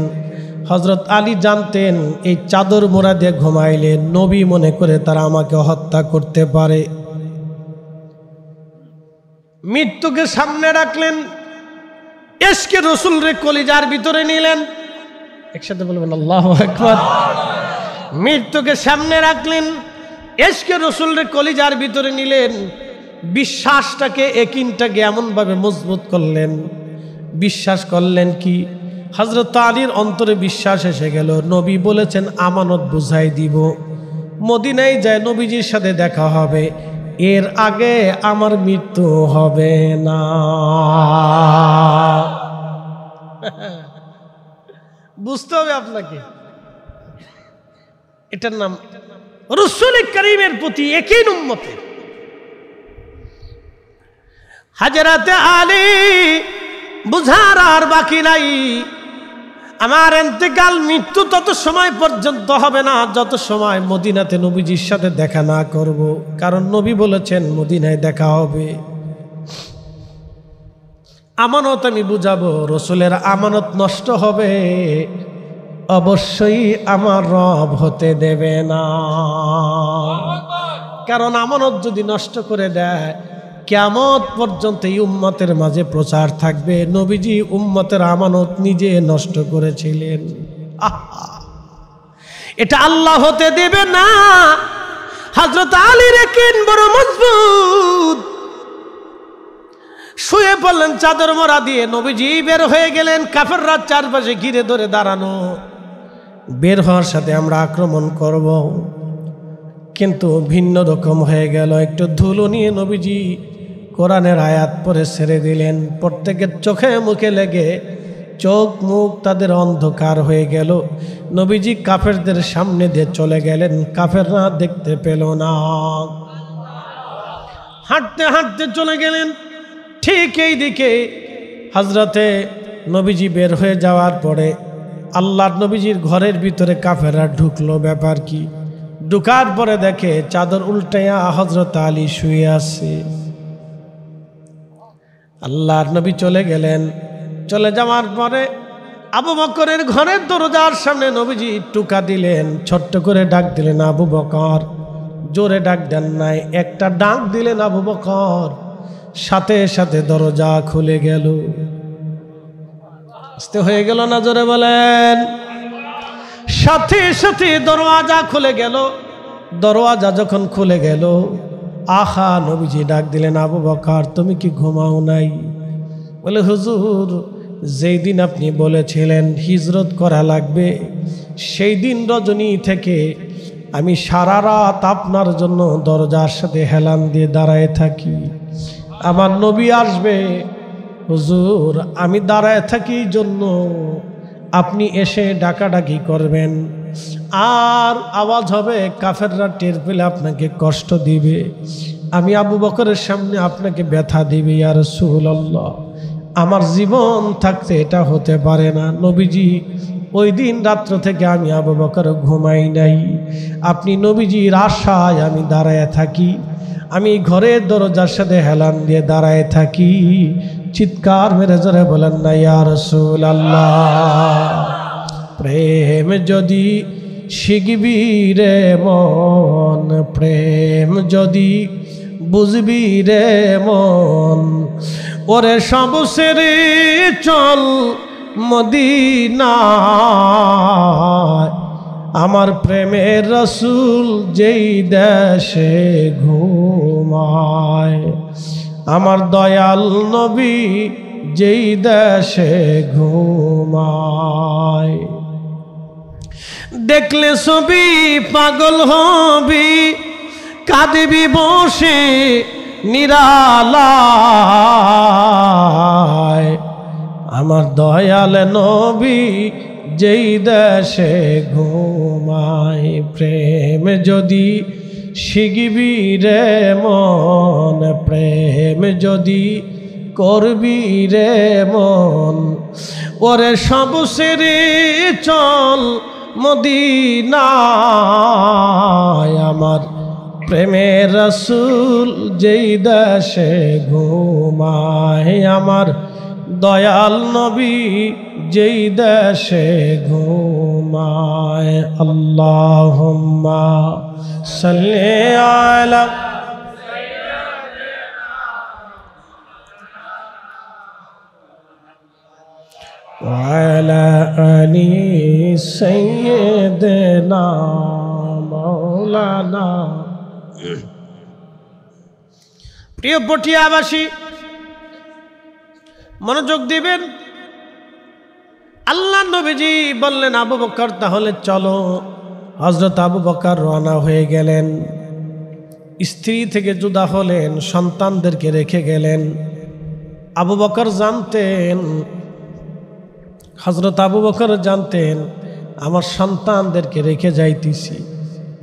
হযরত আলী জানতেন এই চাদর মোড়া দিয়ে ঘুমাইলে নবী মনে করে তারা আমাকে হত্যা করতে পারে। মৃত্যুকে সামনে রাখলেন, এশকে রসুল রে কলিজার ভিতরে নিলেন। একসাথে বলবেন আল্লাহু আকবার। মৃত্যুকে সামনে রাখলেন, এশকে রসুল রে কলিজার ভিতরে নিলেন। বিশ্বাসটাকে, একিনটাকে এমনভাবে মজবুত করলেন, বিশ্বাস করলেন কি হযরত আলীর অন্তরে বিশ্বাস এসে গেল, নবী বলেছেন আমানত বুঝাই দিব, মদিনায় যায় নবীজির সাথে দেখা হবে, এর আগে আমার মৃত্যু হবে না। বুঝতে হবে আপনাকে, এটার নাম রাসূল করিমের প্রতি একই উম্মতের। হযরত আলী বুঝার আর বাকি নাই, আমার ইন্তেকাল, মৃত্যু তত সময় পর্যন্ত হবে না যত সময় মদিনাতে নবীজির সাথে দেখা না করব, কারণ নবী বলেছেন মদিনায় দেখা হবে। আমানত আমি বুঝাবো, রসুলের আমানত নষ্ট হবে, অবশ্যই আমার রব হতে দেবে না। কারণ আমানত যদি নষ্ট করে দেয়, কিয়ামত পর্যন্ত এই উম্মতের মাঝে প্রচার থাকবে নবীজি উম্মতের আমানত নিজে নষ্ট করেছিলেন। এটা আল্লাহ হতে দেবে না। হযরত আলীর একিন বড় মজবুত। শুয়ে পড়লেন চাদর মোড়া দিয়ে, নবীজি বের হয়ে গেলেন। কাফেররা চারপাশে ঘিরে ধরে দাঁড়ানো, বের হওয়ার সাথে আমরা আক্রমণ করব, কিন্তু ভিন্ন রকম হয়ে গেল। একটু ধুলো নিয়ে নবীজি কোরআনের আয়াত পরে ছেড়ে দিলেন। প্রত্যেকের চোখে মুখে লেগে চোখ মুখ তাদের অন্ধকার হয়ে গেল। নবীজি কাফেরদের সামনে দিয়ে চলে গেলেন, কাফেররা দেখতে পেল না। হাঁটতে হাঁটতে চলে গেলেন। ঠিক এই দিকে হযরতে নবীজি বের হয়ে যাওয়ার পরে আল্লাহর নবীজির ঘরের ভিতরে কাফেররা ঢুকলো। ব্যাপার কি? ঢুকার পরে দেখে চাদর উল্টাইয়া হযরত আলী শুয়ে আছে। আল্লাহর নবী চলে গেলেন। চলে যাওয়ার পরে আবু বকরের ঘরের দরজার সামনে নবীজি টুকা দিলেন, ছোট্ট করে ডাক দিলেন আবু বকর। জোরে ডাক দেন নাই, একটা ডাক দিলেন আবু বকর, সাথে সাথে দরজা খুলে গেল। আস্তে হয়ে গেল না? জোরে বলেন। সাথে সাথে দরওয়াজা খুলে গেল। দরওয়াজা যখন খুলে গেল, আহা নবীজি ডাক দিলেন আবু বকর, তুমি কি ঘুমাও নাই? বলে হুজুর যেই দিন আপনি বলেছিলেন হিজরত করা লাগবে, সেই দিন রজনী থেকে আমি সারা রাত আপনার জন্য দরজার সাথে হেলান দিয়ে দাঁড়ায় থাকি। আমার নবী আসবে, হুজুর আমি দাঁড়ায় থাকি জন্য আপনি এসে ডাকাডাকি করবেন, আর আওয়াজ হবে, কাফেররা টের পেলে আপনাকে কষ্ট দিবে, আমি আবু বকরের সামনে আপনাকে ব্যথা দিবে। ইয়া রাসূলুল্লাহ, আমার জীবন থাকতে এটা হতে পারে না। নবীজি ওই দিন রাত্র থেকে আমি আবু বকর ঘুমাই নাই। আপনি নবীজির আশায় আমি দাঁড়ায় থাকি, আমি ঘরের দরজার সাথে হেলান দিয়ে দাঁড়ায় থাকি। চিৎকার মেরে জোরে বলেন না ইয়া রাসূলুল্লাহ। প্রেম যদি শিখবি রে মন, প্রেম যদি বুঝবি রে মন, ওরে সব সেরে চল মদিনায়। আমার প্রেমের রসুল যেই দেশে ঘুমায়, আমার দয়াল নবী যেই দেশে ঘুমায়। দেখলে ছবি পাগল হবি, কাঁদবি বসে নিরালায়। আমার দয়াল নবী যেই দেশে ঘুমায়, প্রেম যদি শিখবি রে মন, প্রেম যদি করবি রে মন, ওরে সব সেরে চল মদিনায়। আমার প্রেমের রসুল যেই দেশে ঘুমায়, আমার দয়াল নবী যেই দেশে ঘুমায়। আল্লাহুম্মা সাল্লি আলা ওয়ালা আলি সাইয়্যিদিনা মাওলানা। প্রিয় পটিয়াবাসী, মনোযোগ দিবেন। আল্লাহ নবীজি বললেন, আবু বকর তাহলে চলো। হযরত আবু বকর রওনা হয়ে গেলেন। স্ত্রী থেকে জুদা হলেন, সন্তানদেরকে রেখে গেলেন। আবু বকর জানতেন, হযরত আবু বকর জানতেন আমার সন্তানদেরকে রেখে যাইতেছি,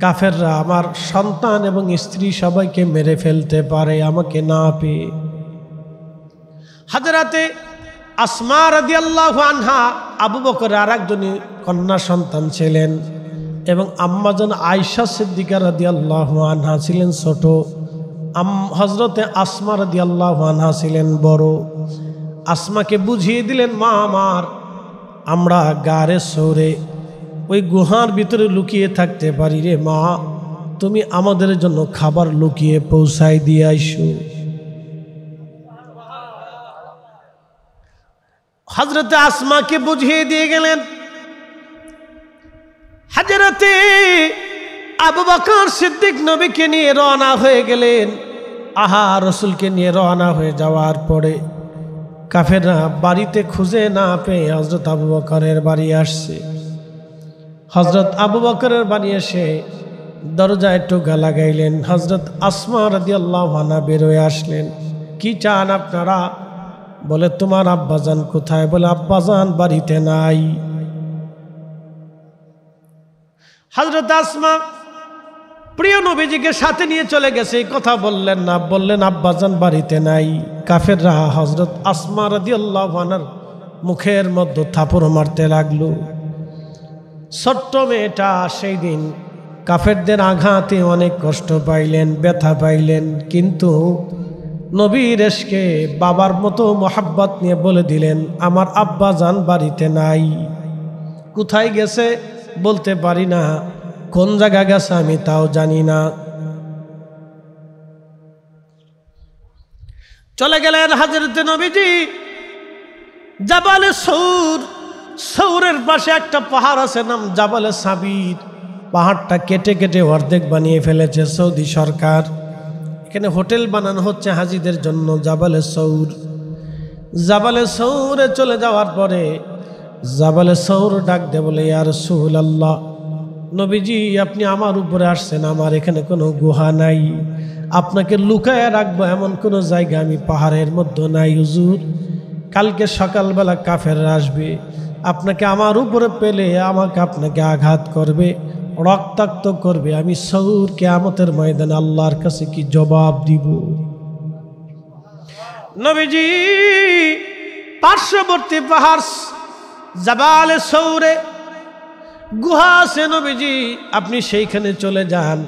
কাফেররা আমার সন্তান এবং স্ত্রী সবাইকে মেরে ফেলতে পারে আমাকে না পেয়ে। হযরতে আসমা রাদিয়াল্লাহু আনহা আবু বকরের আরেকজন কন্যা সন্তান ছিলেন, এবং আম্মাজান আয়েশা সিদ্দিকা রাদিয়াল্লাহু আনহা ছিলেন ছোট, হযরতে আসমা রাদিয়াল্লাহু আনহা ছিলেন বড়। আসমাকে বুঝিয়ে দিলেন, মা আমার, আমরা গারে সৌরে ওই গুহার ভিতরে লুকিয়ে থাকতে পারি রে মা, তুমি আমাদের জন্য খাবার লুকিয়ে পৌঁছাই দিয়ে আইসো। হযরতে আসমাকে বুঝিয়ে দিয়ে গেলেন। হযরতে আবু বকর সিদ্দিক নবীকে নিয়ে রওনা হয়ে গেলেন। রাসূলকে নিয়ে রওনা হয়ে যাওয়ার পরে কাফেররা বাড়িতে খুঁজে না পেয়ে হযরত আবু বকরের বাড়ি আসছে। হযরত আবু বকরের বাড়ি এসে দরজায় টোকা লাগাইলেন। হযরত আসমা রাদিয়াল্লাহু আনহা বের হয়ে আসলেন। কি চান আপনারা? বলে, তোমার আব্বাজান কোথায়? বলে, আব্বাজান বাড়িতে নাই। হযরত আসমা প্রিয় নবীজিকে সাথে নিয়ে চলে গেছে, এই কথা বললেন না, বললেন আব্বাজান বাড়িতে নাই। কাফেররা হযরত আসমা রাদিয়াল্লাহু আনহার মুখের মধ্যে থাপড় মারতে লাগলো। ছোট্ট মেয়েটা সেই দিন কাফেরদের আঘাতে অনেক কষ্ট পাইলেন, ব্যথা পাইলেন, কিন্তু নবীর এসকে বাবার মতো মোহাব্বত নিয়ে বলে দিলেন, আমার আব্বাজান বাড়িতে নাই। কোথায় গেছে বলতে পারি না, কোন জায়গা গেছে আমি তাও জানি না। চলে গেলেন হযরত নবীজি জাবালে সৌর। সৌরের পাশে একটা পাহাড় আছে, নাম জাবালে সাবির। পাহাড়টা কেটে কেটে অর্ধেক বানিয়ে ফেলেছে সৌদি সরকার। এখানে হোটেল বানানো হচ্ছে হাজিদের জন্য, জাবালে সৌর। জাবালে সৌরে চলে যাওয়ার পরে জাবালে সৌর ডাক দে বলে, ইয়া রাসূলুল্লাহ, নবীজি আপনি আমার উপরে আসছেন, আমার এখানে কোনো গুহা নাই, আপনাকে লুকায় রাখবো এমন কোনো জায়গা আমি পাহাড়ের মধ্যে নাই হুজুর। কালকে সকালবেলা কাফেররা আসবে, আপনাকে আমার উপরে পেলে আপনাকে আঘাত করবে, রক্তাক্ত করবে, আমি সৌর কিয়ামতের ময়দানে আল্লাহর কাছে কি জবাব দিব? নবীজি পার্শ্ববর্তী পাহাড় জাবালে সৌরে গুহা আছে, নবীজি আপনি সেইখানে চলে যান।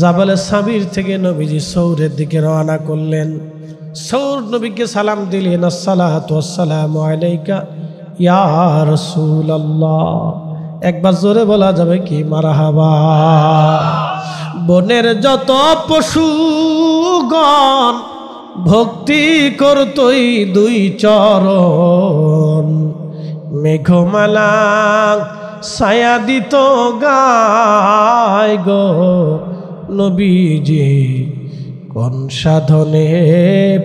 জাবালে সাবির থেকে নবীজি সৌরের দিকে রওনা করলেন। সৌর নবীকে সালাম দিলেন, আসসালাতু ওয়াসসালামু আলাইকা ইয়া রাসূলুল্লাহ। একবার জোরে বলা যাবে কি মারহাবা? বনের যত পশুগণ ভক্তি করতই দুই চরণ, মেঘমালা ছায়া দিত গায় গো নবীজি, কোন সাধনে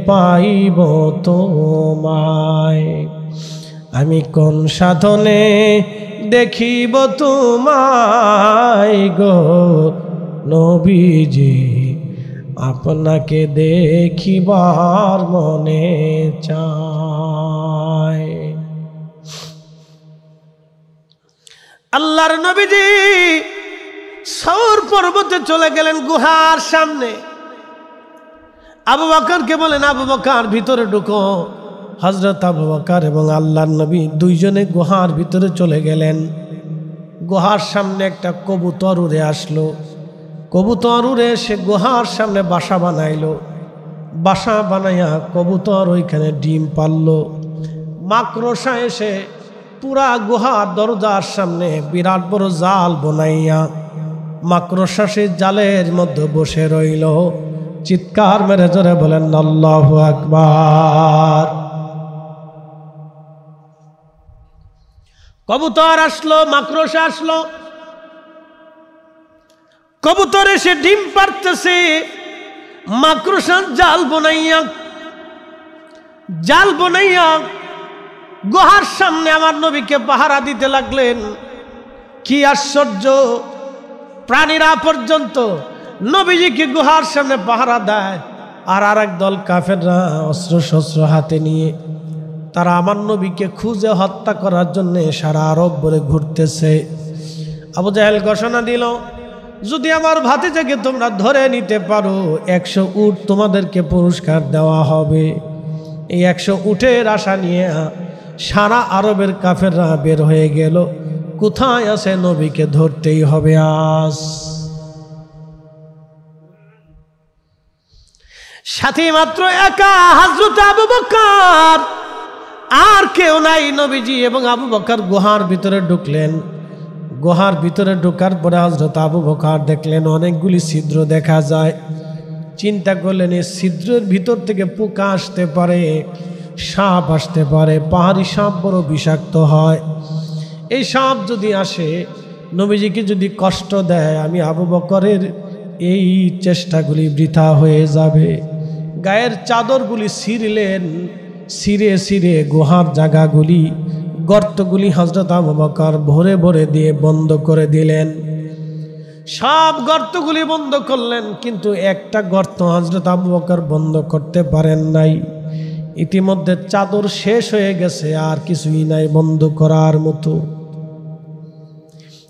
পাইব তোমায়, আমি কোন সাধনে দেখিব তোমায় গো নবীজি, আপনাকে দেখিবার মনে চায়। আল্লাহর নবীজি সৌর পর্বতে চলে গেলেন গুহার সামনে। আবু বকরকে বলেন, আবু বকর ভিতরে ঢুকো। হযরত আবু বকর এবং আল্লাহর নবী দুইজনে গুহার ভিতরে চলে গেলেন। গুহার সামনে একটা কবুতর উড়ে আসলো। কবুতর উড়ে এসে গুহার সামনে বাসা বানাইলো। বাসা বানাইয়া কবুতর ওইখানে ডিম পারলো। মাকড়সা এসে পুরা গুহার দরজার সামনে বিরাট বড় জাল বানাইয়া মাকড়সা সেই জালের মধ্যে বসে রইল। চিৎকার মেরে জোরে বলেন আল্লাহু আকবার। কবুতর আসলো, মাকড়সা আসলো। কবুতর এসে ডিম পারতেছে। মাকড়সা জাল বনাইয়া গুহার সামনে আমার নবীকে পাহারা দিতে লাগলেন। কি আশ্চর্য, প্রাণীরা পর্যন্ত নবীজিকে গুহার সামনে পাহারা দেয়, আর আরেক দল কাফেররা অস্ত্র শস্ত্র হাতে নিয়ে তারা আমার নবীকে খুঁজে হত্যা করার জন্য সারা আরব ভরে ঘুরতেছে। আবু জাহেল ঘোষণা দিল, যদি আমার ভাতিজাকে তোমরা ধরে নিতে পারো 100 উট তোমাদেরকে পুরস্কার দেওয়া হবে। এই 100 উটের আশা নিয়ে সারা আরবের কাফেররা বের হয়ে গেল। কোথায় আছে নবীকে ধরতেই হবে আজ। সাথে মাত্র একা হযরত আবু বকর, আর কেউ নাই। নবীজি এবং আবু বকর গুহার ভিতরে ঢুকলেন। গুহার ভিতরে ঢোকার পরে হযরত আবু বকর দেখলেন অনেকগুলি ছিদ্র দেখা যায়। চিন্তা করলেন এই ছিদ্রের ভিতর থেকে পোকা আসতে পারে, সাপ আসতে পারে। পাহাড়ি সাপ বড় বিষাক্ত হয়। এই সাপ যদি আসে, নবীজিকে যদি কষ্ট দেয়, আমি আবু বকরের এই চেষ্টাগুলি বৃথা হয়ে যাবে। গায়ের চাদরগুলি ছিঁড়লেন, ছিঁড়ে গুহার জায়গাগুলি, গর্তগুলি হযরত আবু বকর ভরে ভরে দিয়ে বন্ধ করে দিলেন। সব গর্তগুলি বন্ধ করলেন, কিন্তু একটা গর্ত হযরত আবু বকর বন্ধ করতে পারেন নাই। ইতিমধ্যে চাদর শেষ হয়ে গেছে, আর কিছুই নাই বন্ধ করার মতো।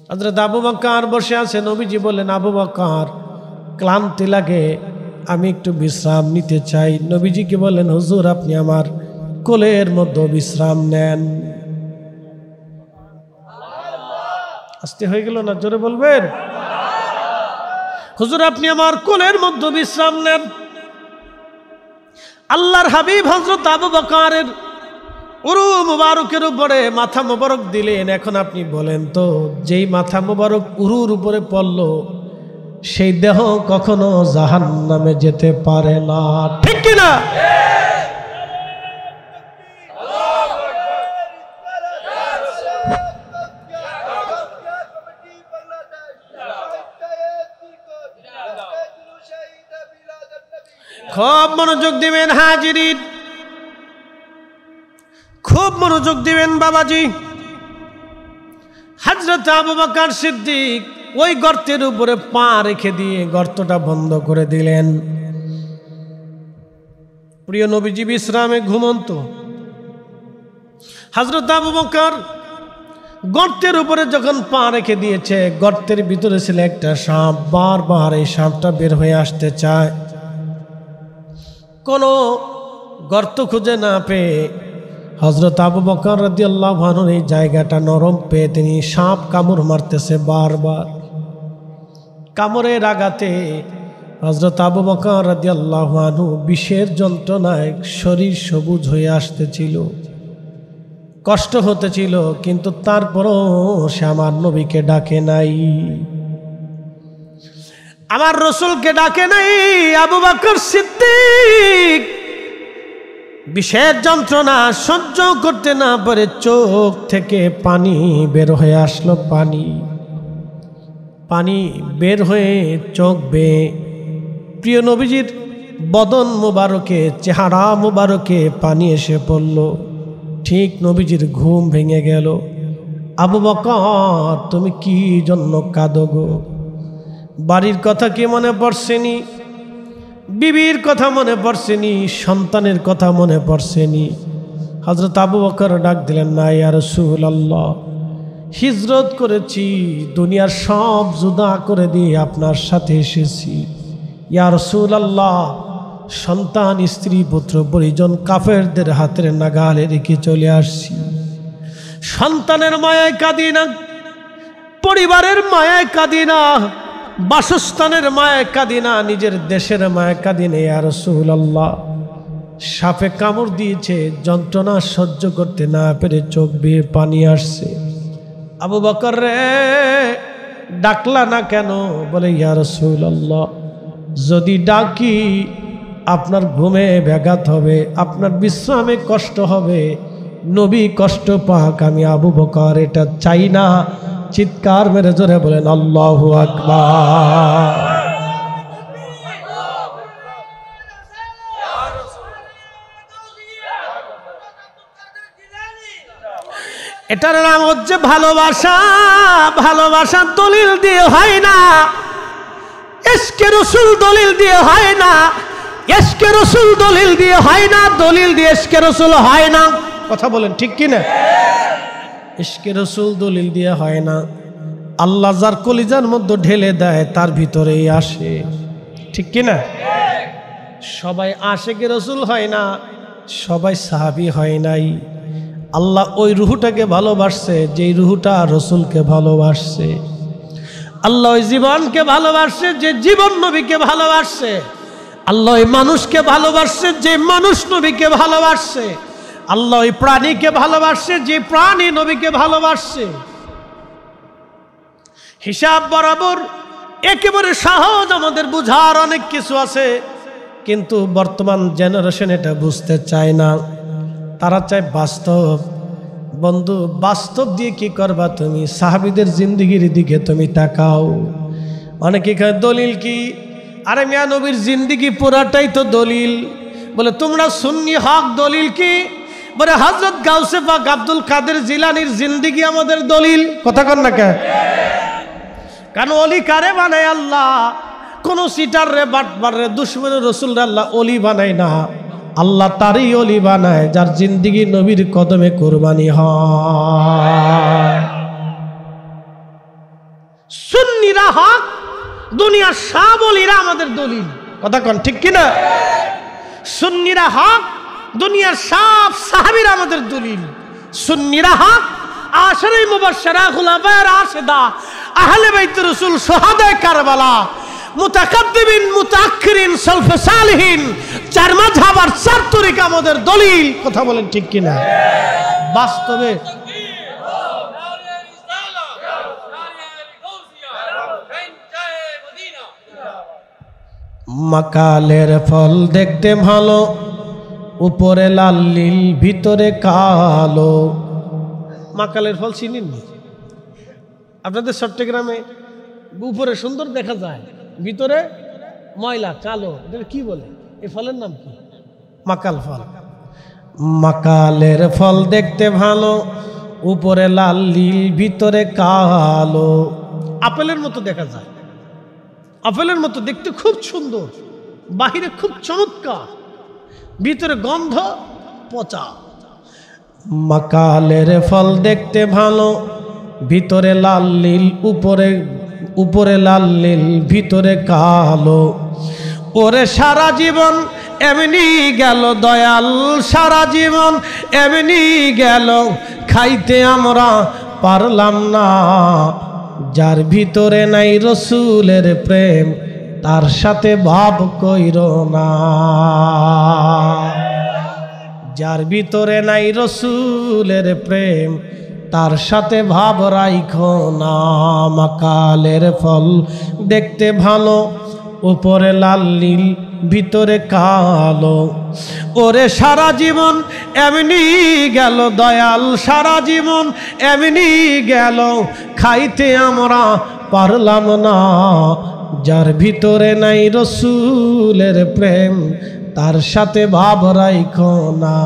হযরত আবু বকর বসে আছে। নবীজি বললেন, আবু বকর ক্লান্তি লাগে, আমি একটু বিশ্রাম নিতে চাই। নবীজিকে বললেন, হুজুর আপনি আমার কোলের মধ্যে বিশ্রাম নেন। আস্তে হয়ে গেল না, জোরে বলবেন। হুজুর আপনি আমার কোলের মধ্যে বিশ্রাম নেন। আল্লাহর হাবিব হযরত আবু বকরের উরু মুবারকের উপরে মাথা মুবারক দিলেন। এখন আপনি বলেন তো, যেই মাথা মুবারক উরুর উপরে পড়ল, সেই দেহ কখনো জাহান্নামে যেতে পারে না, ঠিক কিনা? খুব মনোযোগ দিবেন হাজিরিন। খুব মনোযোগ দিবেন বাবাজি। হযরত আবু বকর সিদ্দিক ওই গর্তের উপরে পা রেখে দিয়ে গর্তটা বন্ধ করে দিলেন। প্রিয় নবীজি বিশ্রামে ঘুমন্ত। হযরত আবু বকর গর্তের উপরে যখন পা রেখে দিয়েছে, গর্তের ভিতরে ছিল একটা সাপ। বারবার এই সাপটা বের হয়ে আসতে চায়, কোনো গর্ত খুঁজে না পেয়ে হযরত আবু বকর রাদিয়াল্লাহু আনহু এই জায়গাটা নরম পেয়ে তিনি সাপ কামড় মারতেছে বারবার। কামড়ের আঘাতে হযরত আবু বকর রাদিয়াল্লাহু আনহু বিষের যন্ত্রণায় শরীর সবুজ হয়ে আসতেছিল, কষ্ট হতেছিল, কিন্তু তারপরও সে আমার নবীকে ডাকে নাই, আমার রসুলকে ডাকে নাই। আবু বকর সিদ্দিক বিষের যন্ত্রণা সহ্য করতে না পারে চোখ থেকে পানি বের হয়ে আসলো। পানি বের হয়ে চোখ বেয়ে প্রিয় নবীজির বদন মুবারকে, চেহারা মুবারকে পানি এসে পড়ল। ঠিক নবীজির ঘুম ভেঙে গেল। আবু বকর তুমি কি জন্য কাঁদো গো? বাড়ির কথা কি মনে পড়ছেনি? বিবির কথা মনে পড়ছেনি? সন্তানের কথা মনে পড়ছেনি? হযরত আবু বকর ডাক দিলেন, না ইয়া রাসূলুল্লাহ, হিজরত করেছি, দুনিয়ার সব জুদা করে দিয়ে আপনার সাথে এসেছি। ইয়া রাসূলুল্লাহ, সন্তান, স্ত্রী, পুত্র পরিজন কাফেরদের হাতের নাগালে রেখে চলে আসছি। সন্তানের মায়ায় কাঁদি না, পরিবারের মায়ায় কাঁদি না, বাসস্থানের মায়ায় কাঁদি না, নিজের দেশের মায়ায় কাঁদি না। ইয়া রাসূলুল্লাহ, সাপে কামড় দিয়েছে, যন্ত্রণা সহ্য করতে না পেরে চোখ বেয়ে পানি আসছে। আবু বকর রে, ডাকলা না কেন? বলে, ইয়া রাসূলুল্লাহ, যদি ডাকি আপনার ঘুমে ব্যাঘাত হবে, আপনার বিশ্রামে কষ্ট হবে, নবী কষ্ট পাক, আমি আবু বকর এটা চাই না। চিৎকার মেরে জোরে বলেন আল্লাহু আকবার। এটার নাম হচ্ছে ভালোবাসা। ভালোবাসা দলিল দিয়ে হয় না, ইশকে রাসূল দলিল দিয়ে হয় না, ইশকে রাসূল দলিল দিয়ে হয় না, দলিল দিয়ে ইশকে রাসূল হয় না। কথা বলেন ঠিক কি না? ইশকে রাসূল দলিল দিয়ে হয় না। আল্লাহ যার কলিজার মধ্যে ঢেলে দেয় তার ভিতরেই আসে, ঠিক কি না? সবাই আশিকে রাসূল হয় না, সবাই সাহাবী হয় নাই। আল্লাহ ওই রুহটাকে ভালোবাসছে যেই রুহটা রসুলকে ভালোবাসছে। আল্লাহ ওই জীবনকে ভালোবাসছে যে জীবন নবীকে ভালোবাসছে। আল্লাহ ওই মানুষকে ভালোবাসছে যে মানুষ নবীকে ভালোবাসছে। আল্লাহ ওই প্রাণীকে ভালোবাসছে যে প্রাণী নবীকে ভালোবাসছে। হিসাব বরাবর একেবারে সহজ, আমাদের বুঝার অনেক কিছু আছে, কিন্তু বর্তমান জেনারেশন এটা বুঝতে চায় না। তারা চায় বাস্তব। বন্ধু, বাস্তব দিয়ে কি করবা তুমি? সাহাবীদের জিন্দেগির দিকে তুমি তাকাও। অনেকে কয় দলিল কি? আরে মিয়া, নবীর জিন্দেগি পুরাটাই তো দলিল। বলে তোমরা সুন্নি হক, দলিল কি? বলে হযরত গাউসে পাক আব্দুল কাদের জিলানীর জিন্দেগি আমাদের দলিল। কথা কন না কে? কেন অলি কারে বানায় আল্লাহ? কোন সিটার রে, বাটপার রে, দুশমনের রসুল রে আল্লাহ অলি বানায় না। আল্লাহ তারই অলি বানায় যার জিন্দেগি নবীর কদমে কুরবানি হয়। সুন্নিরা হক, দুনিয়ার সব অলিরা আমাদের দলিল। কথা কন ঠিক কিনা? সুন্নিরা হক, দুনিয়ার সব সাহাবীরা আমাদের দলিল। সুন্নিরা হক, আশরে মুবাশশারা, খুলাফায়ে রাশিদা, আহলে বাইত রাসূল, শুহাদায়ে কারবালা, মুতাকাদ্দিমিন, মুতাআখিরিন, সালফে সালিহিন, চার মাযহাব আর চার তরিকা আমাদের দলিল। কথা বলেন ঠিক কিনা? বাস্তবে মাকালের ফল দেখতে ভালো, উপরে লাল নীল ভিতরে কালো। মাকালের ফল চিনেন? আপনাদের চট্টগ্রামে উপরে সুন্দর দেখা যায়, ভিতরে ময়লা কালো। এটা কি বলে? এই ফলের নাম কি? মাকাল ফল। মাকালের ফল দেখতে ভালো, উপরে লাল নীল ভিতরে কালো। আপেলের মতো দেখা যায়, আপেলের মতো দেখতে খুব সুন্দর, বাহিরে খুব চমৎকার, ভিতরে গন্ধ পচা। মাকালের ফল দেখতে ভালো, ভিতরে লাল নীল, উপরে লাল নীল ভিতরে কালো। ওরে সারা জীবন এমনি গেল দয়াল, সারা জীবন এমনি গেল, খাইতে আমরা পারলাম না। যার ভিতরে নাই রসুলের প্রেম, তার সাথে ভাব কইরো না। যার ভিতরে নাই রসুলের প্রেম, তার সাথে ভাব রাইখো না। মাকালের ফল দেখতে ভালো, উপরে লাল নীল ভিতরে কালো। ওরে সারা জীবন এমনি গেল দয়াল, সারা জীবন এমনি গেল, খাইতে আমরা পারলাম না। যার ভিতরে নাই রসুলের প্রেম, তার সাথে ভাব রাইখো না।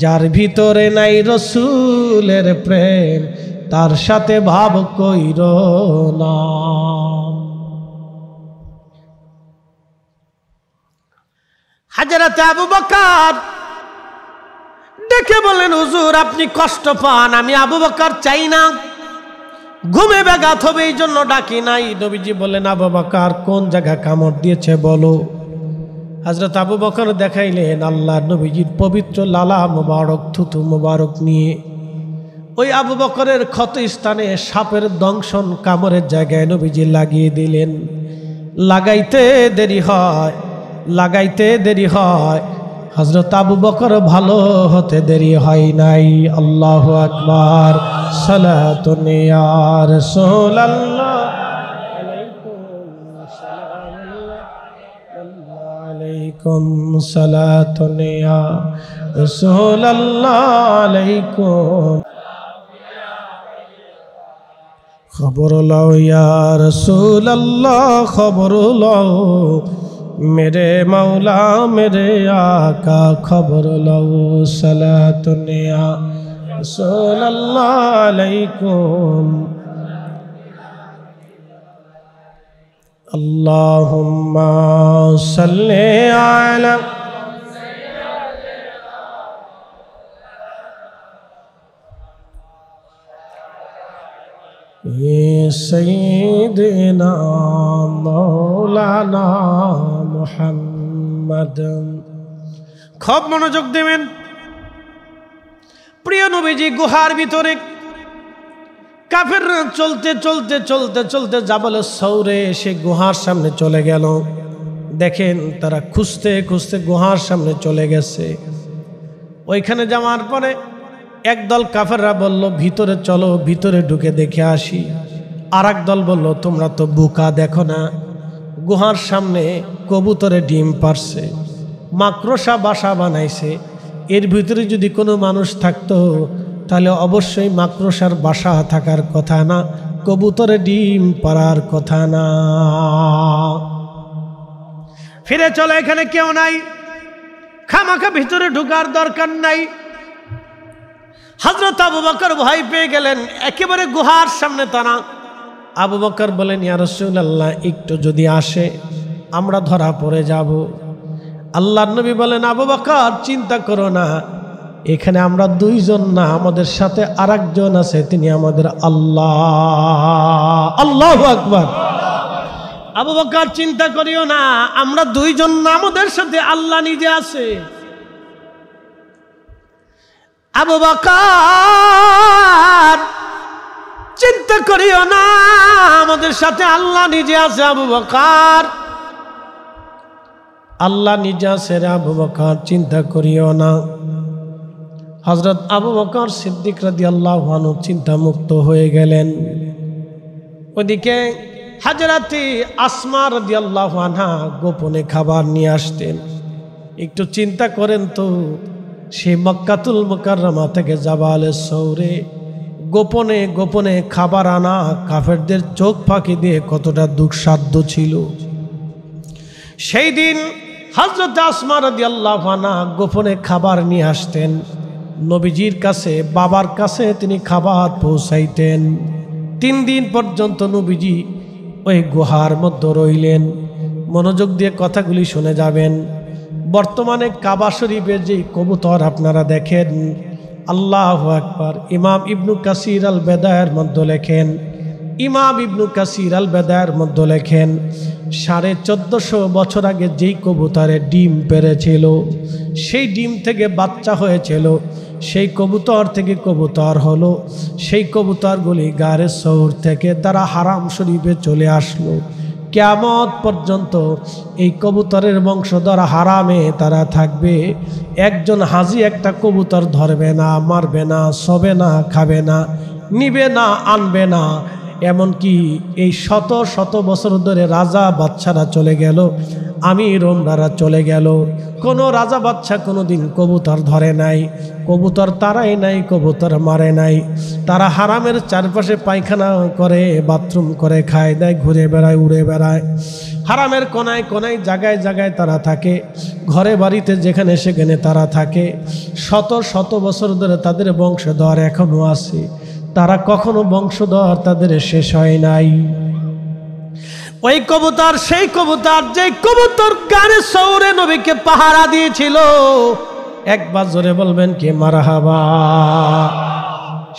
যার ভিতরে নাই রসুলের প্রেম, তার সাথে ভাব কইরো না। হযরত আবু বকর দেখে বলেন, হুজুর আপনি কষ্ট পান, আমি আবু বকর চাই না, ঘুমে ব্যাঘাত হবে এই জন্য ডাকি নাই। নবীজি বলেন, আবু বকর কোন জায়গা কামড় দিয়েছে বলো। হযরত আবু বকর দেখাইলেন আল্লাহর নবীজির পবিত্র লালা মোবারক, থুতু মোবারক নিয়ে ওই আবু বকরের ক্ষত স্থানে সাপের দংশন কামড়ের জায়গায় নবীজি লাগিয়ে দিলেন। লাগাইতে দেরি হয়, লাগাইতে দেরি হয়, হযরত আবু বকর ভালো হতে দেরি হয় নাই। আল্লাহু আকবার। সালাতুন ইয়া রাসূলুল্লাহ আলাইকুম, সালাতুন ইয়া রাসূলুল্লাহ আলাইকুম। খবর লও ইয়া রাসূলুল্লাহ, খবর লও मेरे मौला मेरे आका, खबर लो। सलातुन या रसूलल्लाह अलैकुम। अल्लाहुम्मा सल्ले अला सय्यिदना मौलाना মুহাম্মদ। খুব মনোযোগ দেবেন। প্রিয় নবীজি গুহার ভিতরে, কাফেররা চলতে চলতে চলতে চলতে জাবালে সৌরে সে গুহার সামনে চলে গেল। দেখেন তারা খুঁজতে খুঁজতে গুহার সামনে চলে গেছে। ওইখানে যাওয়ার পরে একদল কাফেররা বলল, ভিতরে চলো, ভিতরে ঢুকে দেখে আসি। আর এক দল বলল, তোমরা তো বোকা, দেখো না গুহার সামনে কবুতরে ডিম পারছে, মাকড়সা বাসা বানাইছে, এর ভিতরে যদি কোনো মানুষ থাকতো তাহলে অবশ্যই মাকড়সার বাসা থাকার কথা না, কবুতরে ডিম পারার কথা না। ফিরে চলো, এখানে কেউ নাই, খামাখা ভিতরে ঢুকার দরকার নাই। হযরত আবু বকর ভয় পেয়ে গেলেন, একেবারে গুহার সামনে তারা। আবু বকর বলেন, ইয়া রাসূলুল্লাহ একটু যদি আসে আমরা ধরা পড়ে যাব। আল্লাহর নবী বলেন, আবু বকর চিন্তা করো না, এখানে আমরা দুইজন না, আমাদের সাথে আরেকজন আছে, তিনি আমাদের আল্লাহ। আল্লাহু আকবার। আবু বকর চিন্তা করিও না, আমরা দুইজন না, আমাদের সাথে আল্লাহ নিজে আছে। আবু বকর চিন্তা করিও না, আমাদের সাথে আল্লাহ নিজে আছে। আবু বকর আল্লাহ নিজে আছে রে আবু বকর, চিন্তা করিও না। হযরত আবু বকর সিদ্দিক রাদিয়াল্লাহু আনহু চিন্তা মুক্ত হয়ে গেলেন। ওদিকে হযরতে আসমা রাদিয়াল্লাহু আনহা গোপনে খাবার নিয়ে আসতেন। একটু চিন্তা করেন তো, সেই মক্কাতুল মুকাররমা থেকে জাবালে সৌরে গোপনে গোপনে খাবার আনা কাফেরদের চোখ ফাঁকি দিয়ে কতটা দুঃসাধ্য ছিল। সেই দিন হযরত আসমা রাদিয়াল্লাহু আনহা গোপনে খাবার নিয়ে আসতেন নবীজির কাছে, বাবার কাছে তিনি খাবার পৌঁছাইতেন। 3 দিন পর্যন্ত নবীজি ওই গুহার মধ্যে রইলেন। মনোযোগ দিয়ে কথাগুলি শুনে যাবেন। বর্তমানে কাবা শরীফের যে কবুতর আপনারা দেখেন, আল্লাহু আকবার, ইমাম ইবনু কাসির আল বেদায়ের মধ্যে লেখেন, ইমাম ইবনু কাসির আল বেদায়ের মধ্যে লেখেন 1450 বছর আগে যেই কবুতরের ডিম পেড়েছিল, সেই ডিম থেকে বাচ্চা হয়েছিল, সেই কবুতর থেকে কবুতর হলো, সেই কবুতরগুলি গারে সৌর থেকে তারা হারাম শরীফে চলে আসলো। কিয়ামত পর্যন্ত এই কবুতরের বংশধর হারামে তারা থাকবে। একজন হাজি একটা কবুতর ধরবে না, মারবে না, শোবে না, খাবে না, নিবে না, আনবে না। এমনকি এই শত শত বছর ধরে রাজা বাদশারা চলে গেল, আমির ওমরারা চলে গেল, কোনো রাজা বাদশা কোনো দিন কবুতর ধরে নাই, কবুতর তারাই নাই, কবুতর মারে নাই। তারা হারামের চারপাশে পায়খানা করে, বাথরুম করে, খায় দেয়, ঘুরে বেড়ায়, উড়ে বেড়ায়। হারামের কোনায় কোনায়, জায়গায় জায়গায় তারা থাকে, ঘরে বাড়িতে যেখানে সেখানে তারা থাকে। শত শত বছর ধরে তাদের বংশধর এখনো আছে, তারা কখনো বংশধর তাদের শেষ হয় নাই। ওই কবুতর সেই কবুতর যে কবুতর গানে সৌরে নবীকে পাহারা দিয়েছিল। একবার জোরে বলবেন কি মারহাবা।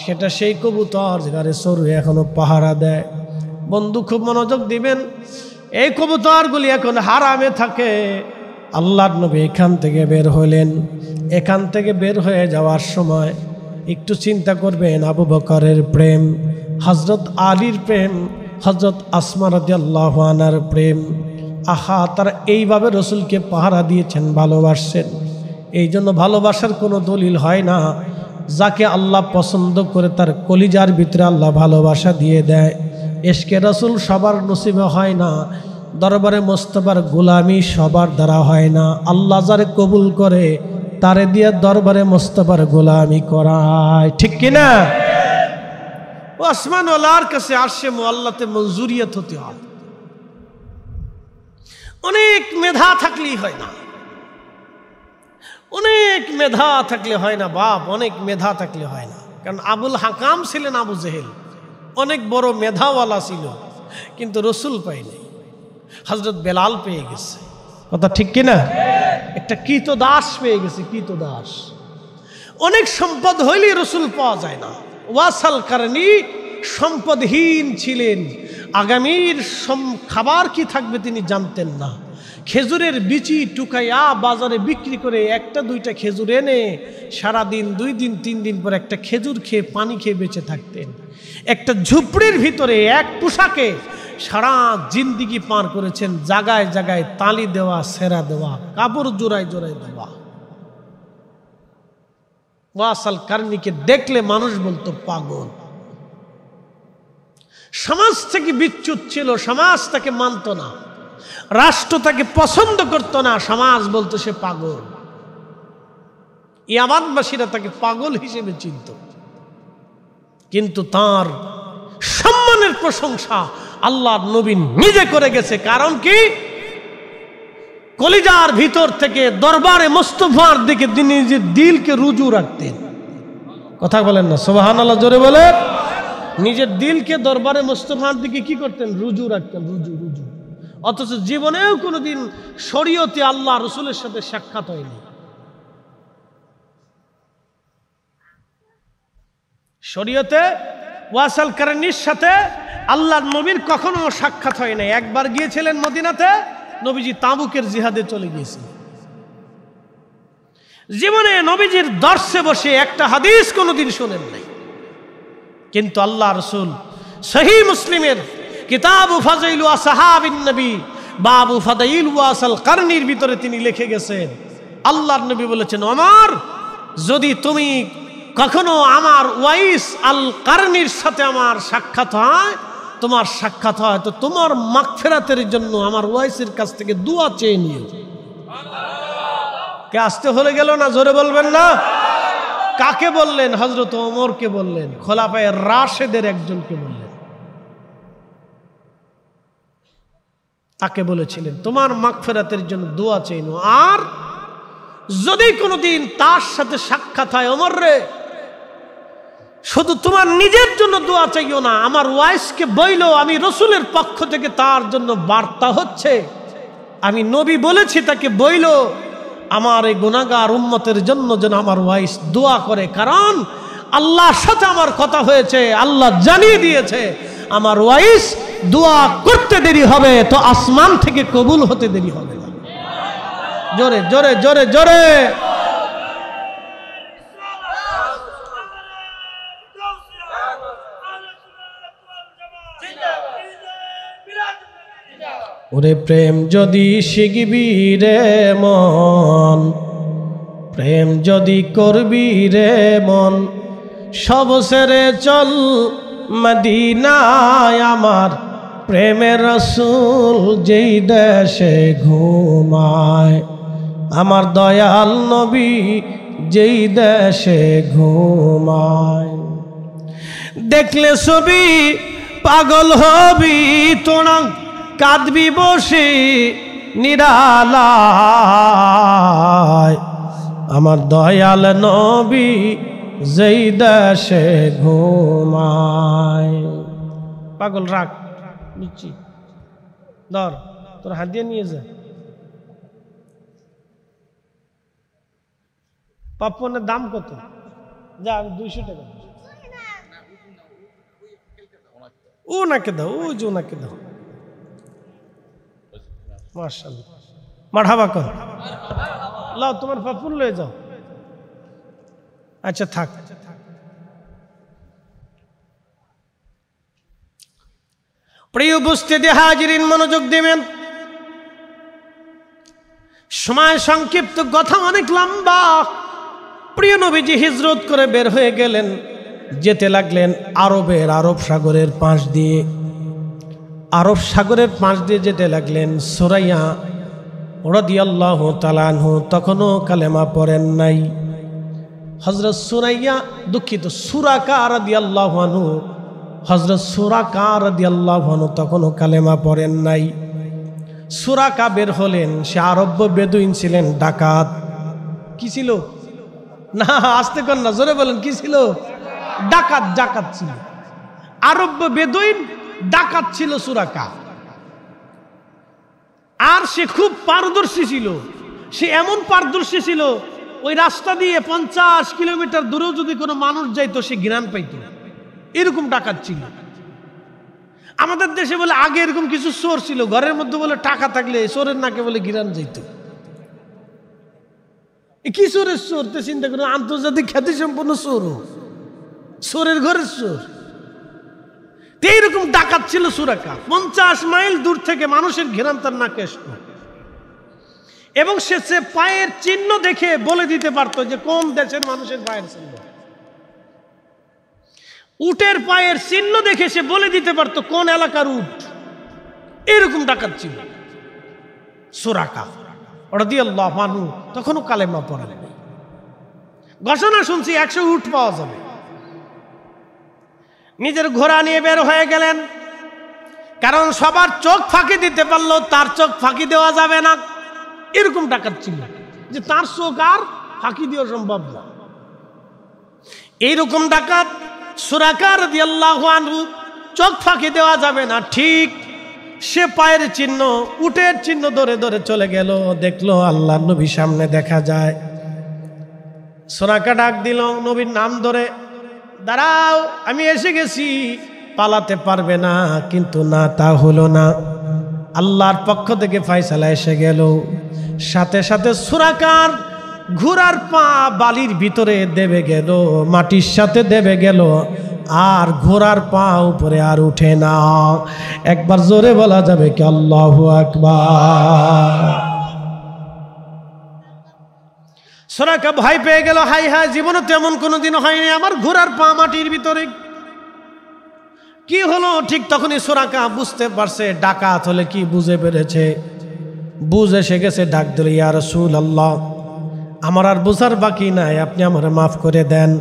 সেটা সেই কবুতর গানে সৌরে এখনো পাহারা দেয়। বন্ধু খুব মনোযোগ দিবেন, এই কবুতরগুলি এখন হারামে থাকে। আল্লাহর নবী এখান থেকে বের হলেন। এখান থেকে বের হয়ে যাওয়ার সময় একটু চিন্তা করবেন, আবু বকরের প্রেম, হযরত আলীর প্রেম, হযরত আসমা রাদিয়াল্লাহু আনহার প্রেম। আহা, তারা এইভাবে রসুলকে পাহারা দিয়েছেন, ভালোবাসছেন। এই জন্য ভালোবাসার কোনো দলিল হয় না। যাকে আল্লাহ পছন্দ করে তার কলিজার ভিতরে আল্লাহ ভালোবাসা দিয়ে দেয়। ইশকে রসুল সবার নসিবে হয় না, দরবারে মোস্তফার গোলামি সবার দ্বারা হয় না। আল্লাহ যারে কবুল করে তারে দিয়ে দরবারে মোস্তফার গোলামি করায়, ঠিক কিনা? ও আসমান ওয়ালার কাছে আরশে মুআল্লাতে মঞ্জুরিয়ত হতে হয়। অনেক মেধা থাকলেই হয় না, অনেক মেধা থাকলে হয় না বাপ, অনেক মেধা থাকলে হয় না। কারণ আবুল হাকাম ছিলেন আবু জেহেল, অনেক বড় মেধাওয়ালা ছিল, কিন্তু রসুল পায়নি। হযরত বেলাল পেয়ে গেছে, কথা ঠিক কিনা? একটা কৃতদাস পেয়ে গেছে, কৃতদাস। অনেক সম্পদ হইলে রসুল পাওয়া যায় না। ওয়াসাল কারণী সম্পদহীন ছিলেন, আগামীর খাবার কি থাকবে তিনি জানতেন না। খেজুরের বিচি টুকাইয়া বাজারে বিক্রি করে একটা দুইটা খেজুর এনে সারাদিন 2 দিন 3 দিন পর একটা খেজুর খেয়ে পানি খেয়ে বেঁচে থাকতেন। একটা ঝুপড়ির ভিতরে এক পোশাকে সারা জিন্দিগি পার করেছেন, জায়গায় জায়গায় তালি দেওয়া, সেরা দেওয়া, কাপড় জোড়ায় জোড়ায় দেওয়া। ওয়াসাল কারণীকে দেখলে মানুষ বলতো পাগল। সমাজ থেকে বিচ্যুত ছিল, সমাজ তাকে মানত না, রাষ্ট্র তাকে পছন্দ করত না, সমাজ বলতো সে পাগল। ইয়ামানবাসীরা তাকে পাগল হিসেবে চিনত। কিন্তু তার সম্মানের প্রশংসা আল্লাহর নবী নিজে করে গেছে। কারণ কি? কলিজার ভিতর থেকে দরবারে মোস্তফার দিকে তিনি নিজের দিলকে রুজু রাখতেন। কথা বলেন না সুবহানাল্লাহ, জোরে বলেন। নিজের দিলকে দরবারে মোস্তফার দিকে কি করতেন? রুজু রাখতেন, রুজু রুজু। অথচ জীবনেও কোনোদিন শরীয়তে আল্লাহ রসুলের সাথে সাক্ষাৎ হয়নি। শরীয়তে ওয়াসাল কারণীর সাথে আল্লাহর নবীর কখনো সাক্ষাৎ হয় নাই। একবার গিয়েছিলেন মদিনাতে, নবীজি তাবুকের জিহাদে চলে গিয়েছিলেন। জীবনে নবীজির দর্শে বসে একটা হাদিস কোনোদিন শোনেন নাই। কিন্তু আল্লাহ রসুল সহিহ মুসলিমের কিতাব ফাযাইলু আসহাবিন নবী বাবু ফাদাইল ওয়াসাল কারণীর ভিতরে তিনি লিখে গেছেন, আল্লাহর নবী বলেছেন, ওমর, যদি তুমি কখনো আমার ওয়াইস আল কারণীর সাথে আমার সাক্ষাৎ হয়, তোমার সাক্ষাৎ হয়, তো তোমার মাগফিরাতের জন্য আমার ওয়াইসের কাছ থেকে দোয়া চেয়ে নিও। কে আসতে হলে গেল না? জোরে বলবেন না। কাকে বললেন? হযরত ওমরকে বললেন, খোলাফায়ে রাশেদের একজনকে বললেন। তাকে বলেছিলেন তোমার মাগফিরাতের জন্য দোয়া চাইনো, আর যদি কোনোদিন তার সাথে সাক্ষাৎ হয় ওমর রে, শুধু তোমার নিজের জন্য দোয়া চাইও না, আমার ওয়াইসকে বইলো আমি রসুলের পক্ষ থেকে তার জন্য বার্তা হচ্ছে, আমি নবী বলেছি তাকে বইলো আমার এই গুনাহগার উম্মতের জন্য যেন আমার ওয়াইস দোয়া করে, কারণ আল্লাহর সাথে আমার কথা হয়েছে, আল্লাহ জানিয়ে দিয়েছে আমার ওয়াইস দোয়া করতে দেরি হবে তো আসমান থেকে কবুল হতে দেরি হবে না। জোরে জোরে জোরে জোরে। ওরে প্রেম যদি শিখবি রে মন, প্রেম যদি করবি রে মন, সব ছেড়ে চল মদিনায় আমার প্রেমের রাসূল যেই দেশে ঘুমায়, আমার দয়াল নবী যেই দেশে ঘুমায়। দেখলে ছবি পাগল হবি তোরা, কাঁদবি বসে নিরালায়, আমার দয়াল নবী যেই দেশে ঘুমায়। পাগল রাখ নিচ্ছি, ধর তোর হাত দিয়ে নিয়ে যা। পপকর্নের দাম কত? যা 200 টাকা। ও নাকে দাও, ও যে নাকে দাও। মাশাআল্লাহ, মারহাবা কর। লাও তোমার পপকর্ন লয়ে যাও। আচ্ছা থাক। প্রিয় উপস্থিতি হাজিরিন মনোযোগ দিবেন, সময় সংক্ষিপ্ত, কথা অনেক লম্বা। প্রিয় নবীজি হিজরত করে বের হয়ে গেলেন, যেতে লাগলেন আরব সাগরের পাশ দিয়ে, আরব সাগরের পাশ দিয়ে যেতে লাগলেন। সুরাইয়া রাদিয়াল্লাহু তাআলা আনহু তখনও কালেমা পড়েন নাই। হযরত সুরাইয়া, দুঃখিত, সুরাকা রাদিয়াল্লাহু আনহু, হযরত সুরাকা রাদিয়াল্লাহু আনহু তখনও কালেমা পড়েন নাই। সুরাকা বের হলেন, সে আরব্য বেদুইন ছিলেন, ডাকাত। কি ছিল? না আসতে কর না, জোরে বলেন, কি ছিল? ডাকাত। ডাকাত ছিল, আরব্য বেদুইন ডাকাত ছিল সুরাকা। আর সে খুব পারদর্শী ছিল, সে এমন পারদর্শী ছিল ওই রাস্তা দিয়ে 50 কিলোমিটার দূরেও যদি কোনো মানুষ যাইতো সে ঘ্রাণ পাইত, এরকম ডাকাত ছিল। আমাদের দেশে বলে আগে এরকম কিছু চোর ছিল, ঘরের মধ্যে বলে টাকা থাকলে চোরের নাকে বলে ঘ্রাণ যাইত। কি চোরের চোর তে চিন্তা করুন, আন্তর্জাতিক খ্যাতি সম্পন্ন চোর, চোরের ঘরের চোর। এইরকম ডাকাত ছিল সুরাকা। 50 মাইল দূর থেকে মানুষের ঘেরান তার নাকে আসতো, এবং সে পায়ের চিহ্ন দেখে বলে দিতে পারতো যে কোন দেশের মানুষের পায়ের চিহ্ন। উটের পায়ের চিহ্ন দেখে সে বলে দিতে পারতো কোন এলাকার উট। এরকম ডাকাত ছিল সুরাকা রাদিয়াল্লাহু আনহু। তখনও কালেমা পড়েন নাই। ঘোষণা শুনছি 100 উট পাওয়া যাবে। নিজের ঘোড়া নিয়ে বের হয়ে গেলেন, কারণ সবার চোখ ফাঁকি দিতে পারলো, তার চোখ ফাঁকি দেওয়া যাবে না। এরকম ডাকাত ছিল যে তার চোখ আর ফাঁকি দেওয়া সম্ভব না। এইরকম ডাকাত সুরাকা রাদিয়াল্লাহু আনহু, চোখ ফাঁকি দেওয়া যাবে না। ঠিক সে পায়ের চিহ্ন, উটের চিহ্ন ধরে ধরে চলে গেল। দেখলো আল্লাহর নবী সামনে দেখা যায়। সুরাকা ডাক দিল নবীর নাম ধরে, দাঁড়াও আমি এসে গেছি। পালাতে পারবে না, কিন্তু না, তা হলো না। আল্লাহর পক্ষ থেকে ফয়সালা এসে গেল। সাথে সাথে সুরাকার ঘোড়ার পা বালির ভিতরে দেবে গেল, মাটির সাথে দেবে গেল, আর ঘোড়ার পা উপরে আর উঠে না। একবার জোরে বলা যাবে কি আল্লাহু আকবার। সুরাকা ভয় পেয়ে গেল, হাই হাই, জীবনে তেমন কোনোদিন হয়নি, আমার ঘোড়ার পা মাটির ভিতরে। কি হলো? ঠিক তখনই সুরাকা বুঝতে পারছে ডাকাত হলে কি বুঝে পেরেছে, বুঝে এসে গেছে। ডাক দিল, ইয়া রাসূলুল্লাহ, আমার আর বোঝার বাকি নাই, আপনি আমার মাফ করে দেন,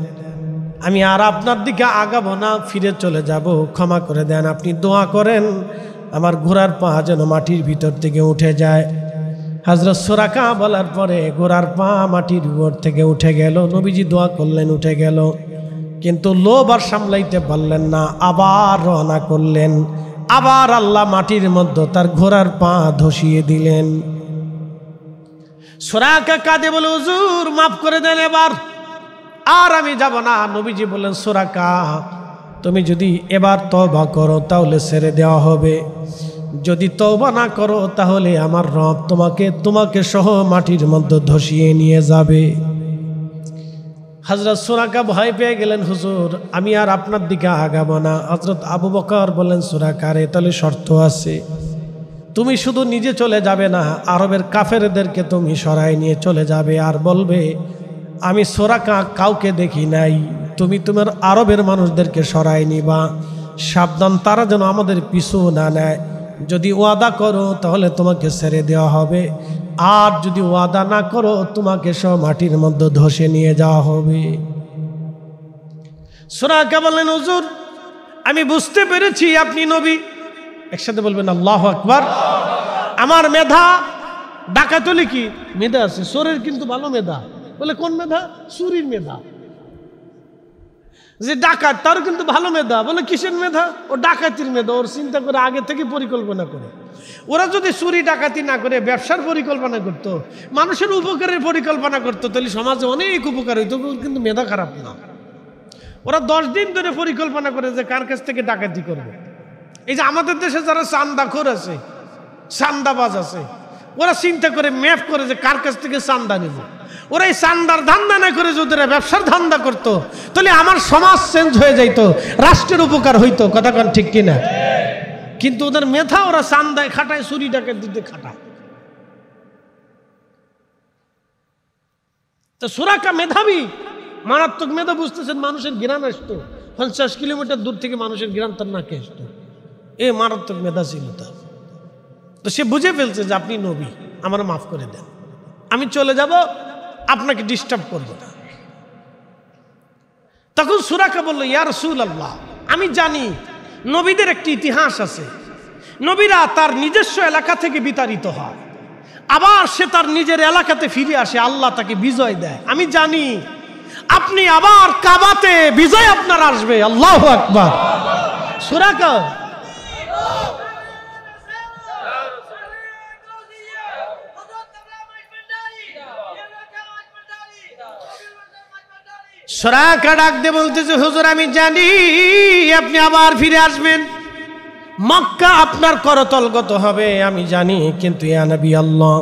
আমি আর আপনার দিকে আগাবো না, ফিরে চলে যাব, ক্ষমা করে দেন। আপনি দোয়া করেন আমার ঘোড়ার পা যেন মাটির ভিতর থেকে উঠে যায়। হযরত সুরাকা বলার পরে ঘোড়ার পা মাটির উপর থেকে উঠে গেল। নবীজি দোয়া করলেন, উঠে গেল, কিন্তু লোভ আর সামলাইতে পারলেন না, আবার রওনা করলেন। আবার আল্লাহ মাটির মধ্যে তার ঘোড়ার পা ধসিয়ে দিলেন। সুরাকা কাঁদে বলে, হুজুর মাফ করে দেন, এবার আর আমি যাব না। নবীজি বললেন, সুরাকা তুমি যদি এবার তওবা করো তাহলে ছেড়ে দেওয়া হবে, যদি তওবা না করো তাহলে আমার রব তোমাকে সহ মাটির মধ্যে ধসিয়ে নিয়ে যাবে। হযরত সুরাকা ভয় পেয়ে গেলেন, হুজুর আমি আর আপনার দিকে আগাবো না। হযরত আবু বকর বললেন, সুরাকা রে তাহলে শর্ত আছে, তুমি শুধু নিজে চলে যাবে না, আরবের কাফেরদেরকে তুমি সরাই নিয়ে চলে যাবে আর বলবে আমি সুরাকা কাউকে দেখি নাই, তুমি তোমার আরবের মানুষদেরকে সরাই নিবা, সাবধান তারা যেন আমাদের পিছু না নেয়। যদি ওয়াদা করো তাহলে তোমাকে ছেড়ে দেওয়া হবে, আর যদি ওয়াদা না করো তোমাকে সব মাটির মধ্যে ধসে নিয়ে যাওয়া হবে। সুরাকা বললেন, হুজুর আমি বুঝতে পেরেছি আপনি নবী। একসাথে বলবেন আল্লাহু আকবার। আমার মেধা ডাকাতলি কি মেধা আছে, চোরের কিন্তু ভালো মেধা। বলে কোন মেধা? চুরির মেধা। যে ডাকাত তারও কিন্তু ভালো মেধা। বলে কিসের মেধা? ও ডাকাতির মেধা, ওর চিন্তা করে আগে থেকে পরিকল্পনা করে। ওরা যদি চুরি ডাকাতি না করে ব্যবসার পরিকল্পনা করতো, মানুষের উপকারের পরিকল্পনা করতো, তাহলে সমাজে অনেক উপকার হইতো, কিন্তু মেধা খারাপ না। ওরা 10 দিন ধরে পরিকল্পনা করে যে কার কাছ থেকে ডাকাতি করবে। এই যে আমাদের দেশে যারা চান্দাখোর আছে, চান্দাবাজ আছে, ওরা চিন্তা করে ম্যাপ করে যে কার কাছ থেকে চান্দা নেব। ওরা এই চান্দার ধান্দা না করে যদি ব্যবসার ধান্দা করতো তাহলে আমার সমাজ চেঞ্জ হয়ে যাইতো, রাষ্ট্রের উপকার হইতো। কথা কান ঠিক কিনা? কিন্তু ওদের মেধা ওরা চান্দায় খাটায়, চুরি ডাকাত দিতে খাটায়। তো সুরাকা মেধাবী, মারাত্মক মেধা। বুঝতেছেন, মানুষের ঘৃণা আসতো 50 কিলোমিটার দূর থেকে, মানুষের ঘৃণা তার নাকে আসতো। এ মারাত্মক মেধা ছিল তার। তো সে বুঝে ফেলছে যে আপনি নবী, আমার মাফ করে দেন, আমি চলে যাব, আপনাকে ডিস্টার্ব করব না। তখন সুরাকা বলল, ইয়া রাসূলুল্লাহ আমি জানি নবীদের একটি ইতিহাস আছে, নবীরা তার নিজস্ব এলাকা থেকে বিতাড়িত হয়, আবার সে তার নিজের এলাকাতে ফিরে আসে, আল্লাহ তাকে বিজয় দেয়। আমি জানি আপনি আবার কাবাতে বিজয় আপনার আসবে। আল্লাহু আকবার। সুরাকা সুরাকা ডাক দিয়ে বলতেছে, হুজুর আমি জানি আপনি আবার ফিরে আসবেন, মক্কা আপনার করতলগত হবে, আমি জানি, কিন্তু ইয়া নবী আল্লাহ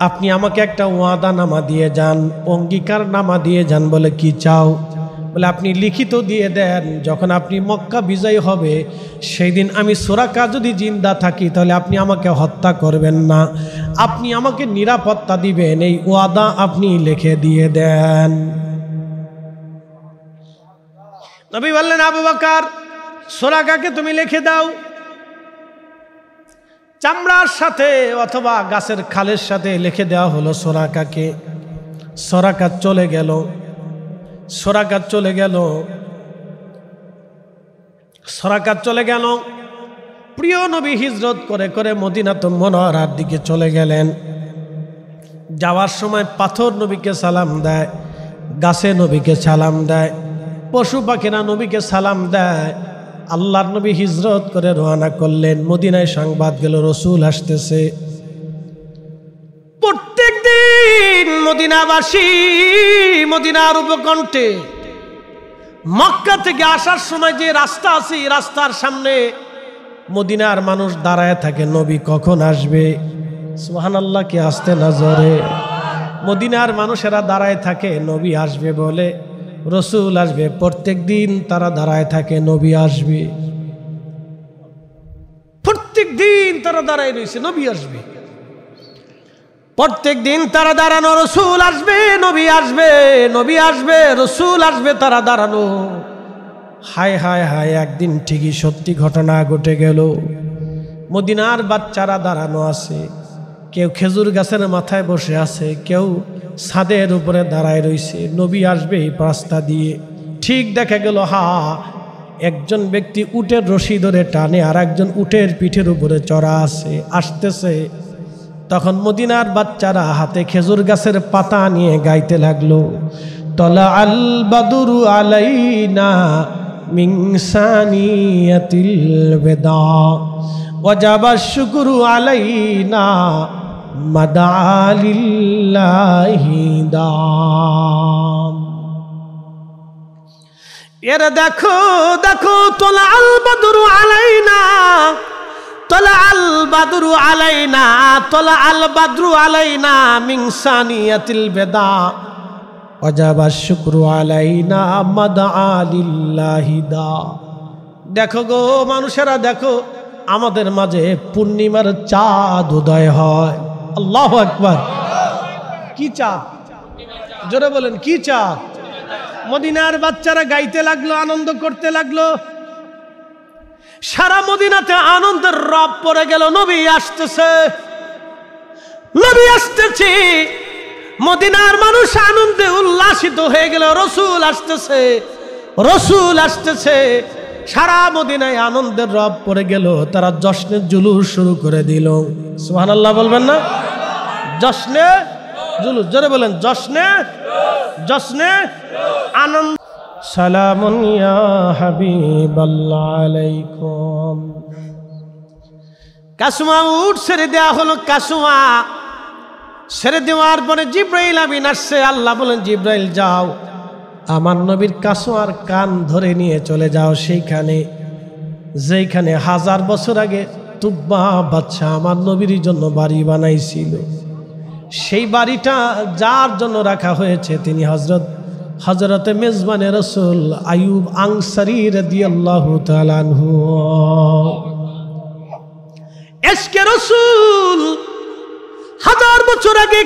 আপনি আমাকে একটা ওয়াদা নামা দিয়ে যান, অঙ্গীকার নামা দিয়ে যান। বলে কি চাও? বলে আপনি লিখিত দিয়ে দেন, যখন আপনি মক্কা বিজয় হবে সেই দিন আমি সুরাকা যদি জিন্দা থাকি তাহলে আপনি আমাকে হত্যা করবেন না, আপনি আমাকে নিরাপত্তা দিবেন, এই ওয়াদা আপনি লিখে দিয়ে দেন। নবী বললেন, আবু বকর সুরাকাকে তুমি লিখে দাও, চামড়ার সাথে অথবা গাছের খালের সাথে লিখে দেওয়া হলো সুরাকাকে। সুরাকা চলে গেল, সুরাকা চলে গেল, সুরাকা চলে গেল। প্রিয় নবী হিজরত করে করে মদিনাতুল মুনাওয়ারার দিকে চলে গেলেন। যাওয়ার সময় পাথর নবীকে সালাম দেয়, গাছে নবীকে সালাম দেয়, পশু পাখিরা নবীকে সালাম দেয়। আল্লাহর নবী হিজরত করে রওনা করলেন। মদিনায় সংবাদ গেল রসুল আসতেছে। প্রত্যেক দিন মদিনাবাসী মদিনার উপকণ্ঠে মক্কা থেকে আসার সময় যে রাস্তা আছে, এই রাস্তার সামনে মদিনার মানুষ দাঁড়ায় থাকে, নবী কখন আসবে। সুবহানাল্লাহ, কে আসতে না জোরে। মদিনার মানুষেরা দাঁড়ায় থাকে নবী আসবে বলে, রসুল আসবে। প্রত্যেক দিন তারা দাঁড়ায় থাকে নবী আসবে, প্রত্যেক দিন তারা দাঁড়ায় রয়েছে নবী আসবে, প্রত্যেক দিন তারা দাঁড়ানো, রসুল আসবে, নবী আসবে, নবী আসবে, রসুল আসবে, তারা দাঁড়ানো। হায় হায় হায়, একদিন ঠিকই সত্যি ঘটনা ঘটে গেল। মদিনার বাচ্চারা দাঁড়ানো আছে, কেউ খেজুর গাছের মাথায় বসে আছে, কেউ ছাদের উপরে দাঁড়ায় রয়েছে। নবী আসবে এই রাস্তা দিয়ে। ঠিক দেখা গেল, হা একজন ব্যক্তি উটের রশি ধরে টানে, আর একজন উটের পিঠের উপরে চড়া আছে, আসতেছে। তখন মদিনার বাচ্চারা হাতে খেজুর গাছের পাতা নিয়ে গাইতে লাগলো, তলা আল বাদুরু আলাইনা মিন সানিয়াতিল বেদা ওয়াজাবা শুকরু আলাইনা মাদা লিল্লাহি দাম। এরা দেখো দেখো, তলা আল বাদুরু আলাইনা, তলা আল বাদরু আলাইনা, তলা আল বাদরু আলাইনা মিন সানিয়াতিল বেদা ওয়াজাবা শুকরু আলাইনা মাদা লিল্লাহি দা। দেখো গো মানুষেরা, দেখো আমাদের মাঝে পূর্ণিমার চাঁদ উদয় হয়। আল্লাহু আকবার। কি চাঁদ? জোরে বলেন, কি চাঁদ? মদিনার বাচ্চারা গাইতে লাগলো, আনন্দ করতে লাগলো। সারা মদিনাতে আনন্দের রব পড়ে গেল। নবী আসতেছে, নবী আসতেছে। মদিনার মানুষ আনন্দে উল্লাসিত হয়ে গেল। রসুল আসতেছে, রসুল আসতেছে। সারা মদিনায় আনন্দের রব পড়ে গেল। তারা জশ্নের জুলুস শুরু করে দিল। সুবহানাল্লাহ বলবেন না? জশ্নে জুলুস, জোরে বলেন, জশ্নে জশ্নে আনন্দ। সালামুন ইয়া হাবিবাল্লাহ আলাইকুম। কাসুয়া উট ছেড়ে দেওয়া হলো। কাসুয়া ছেড়ে দেওয়ার পরে জিব্রাইল আমিন আসছে। আল্লাহ বলেন, জিব্রাইল যাও, আমার নবীর কাসুয়ার কান ধরে নিয়ে চলে যাও সেইখানে যেখানে 1000 বছর আগে তুব্বা বাদশা আমার নবীর জন্য বাড়ি বানাইছিল। সেই বাড়িটা যার জন্য রাখা হয়েছে তিনি হযরতে মেজবানে রাসূল আইয়ুব আনসারী রাদিয়াল্লাহু তাআলা আনহু। এশকে রাসূল 1000 বছর আগে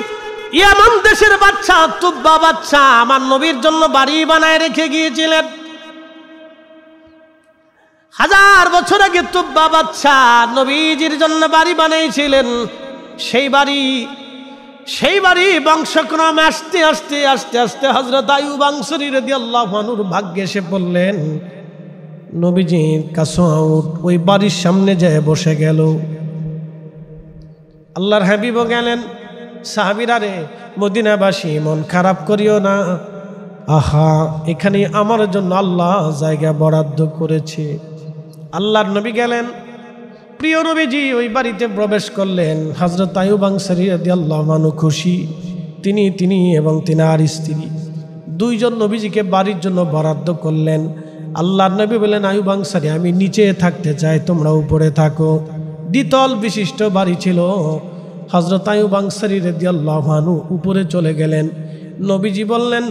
ইয়ামান দেশের বাদশা তুব্বা বাদশা আমার নবীর জন্য বাড়ি বানায় রেখে গিয়েছিলেন। 1000 বছর আগে তুব্বা বাদশা নবীজির জন্য বাড়ি বানাইছিলেন। সেই বাড়ি বংশক্রমে আস্তে আস্তে আস্তে আস্তে হযরত আইয়ুব আনসারী রাদিয়াল্লাহু আনহুর ভাগ্যে এসে পড়লেন। নবীজির কাসুয়া উট ওই বাড়ির সামনে যেয়ে বসে গেল। আল্লাহর হাবিবও গেলেন। সাহাবীরা, রে মদিনাবাসী মন খারাপ করিও না, আহা এখানে আমার জন্য আল্লাহ জায়গা বরাদ্দ করেছে। আল্লাহর নবী গেলেন। প্রিয় নবীজি ওই বাড়িতে প্রবেশ করলেন। হযরত আইয়ুব আনসারী রাদিয়াল্লাহু আনহু খুশি। তিনি এবং তিনার স্ত্রী দুইজন নবীজিকে বাড়ির জন্য বরাদ্দ করলেন। আল্লাহর নবী বললেন, আইয়ুব আনসারী আমি নিচে থাকতে চাই, তোমরা উপরে থাকো। দ্বিতল বিশিষ্ট বাড়ি ছিল। হযরত আইয়ুব আনসারী রাদিয়াল্লাহু আনহু উপরে চলে গেলেন। নবীজি বললেন,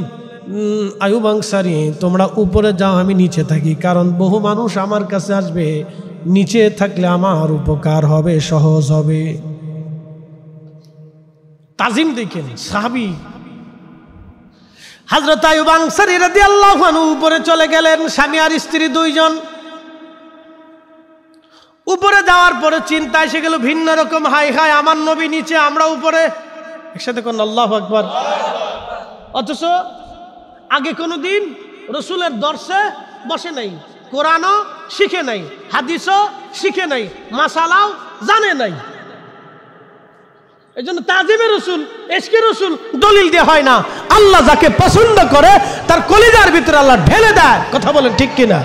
আইয়ুব আনসারী তোমরা উপরে যাও, আমি নিচে থাকি, কারণ বহু মানুষ আমার কাছে আসবে, নিচে থাকলে আমার উপকার হবে, সহজ হবে। তাজিম দেখেন সাহাবী। হযরত আইয়ুব আনসারী রাদিয়াল্লাহু আনহু উপরে চলে গেলেন, স্বামী আর স্ত্রী দুইজন। উপরে যাওয়ার পরে চিন্তা এসে গেল ভিন্ন রকম, হাই হাই আমার নবী নিচে, আমরা উপরে। একসাথে কোন আল্লাহু আকবার। অথচ আগে কোনোদিন রসুলের দর্শে বসে নাই, কোরআনও শিখে নাই, হাদিসও শিখে নাই, মাসালাও জানে নাই। এই জন্য তাজিমে রসুল, এশকে রসুল দলিল দিয়ে হয় না। আল্লাহ যাকে পছন্দ করে তার কলিজার ভিতরে আল্লাহ ঢেলে দেয়। কথা বলেন ঠিক কিনা?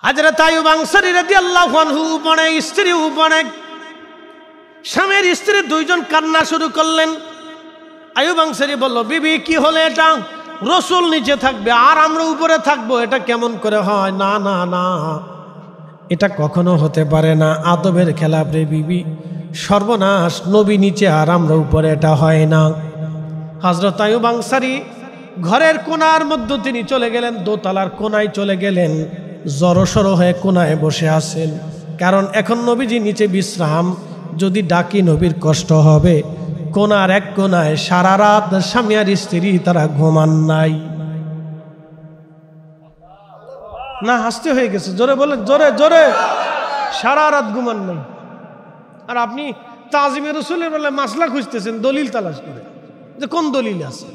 হযরত আইয়ুব আনসারী রাদিয়াল্লাহু আনহু উপরে, স্ত্রী উপরে। স্বামীর স্ত্রী দুইজন কান্না শুরু করলেন। আইয়ুব আনসারী বলল, বিবি কি হলে এটা? রসুল নিচে থাকবে আর আমরা উপরে থাকবো, এটা কেমন করে হয়? না না না, এটা কখনো হতে পারে না, আদবের খেলাফ রে বিবি, সর্বনাশ, নবী নিচে আর আমরা উপরে, এটা হয় না। হযরত আইয়ুব আনসারী ঘরের কোণার মধ্যে তিনি চলে গেলেন, দোতলার কোণায় চলে গেলেন, জড়সড় হয়ে কোণায় বসে আছেন। কারণ এখন নবীজি নিচে বিশ্রাম, যদি ডাকি নবীর কষ্ট হবে। কোণার এক কোণায় সারা রাত স্বামী আর স্ত্রী তারা ঘুমান নাই। না হাসতে হয়ে গেছে, জোরে বলেন, জোরে জোরে। সারা রাত ঘুমান নাই। আর আপনি তাজিমে রসুলের বেলায় মাসলা খুঁজতেছেন, দলিল তালাশ করে যে কোন দলিল আছে।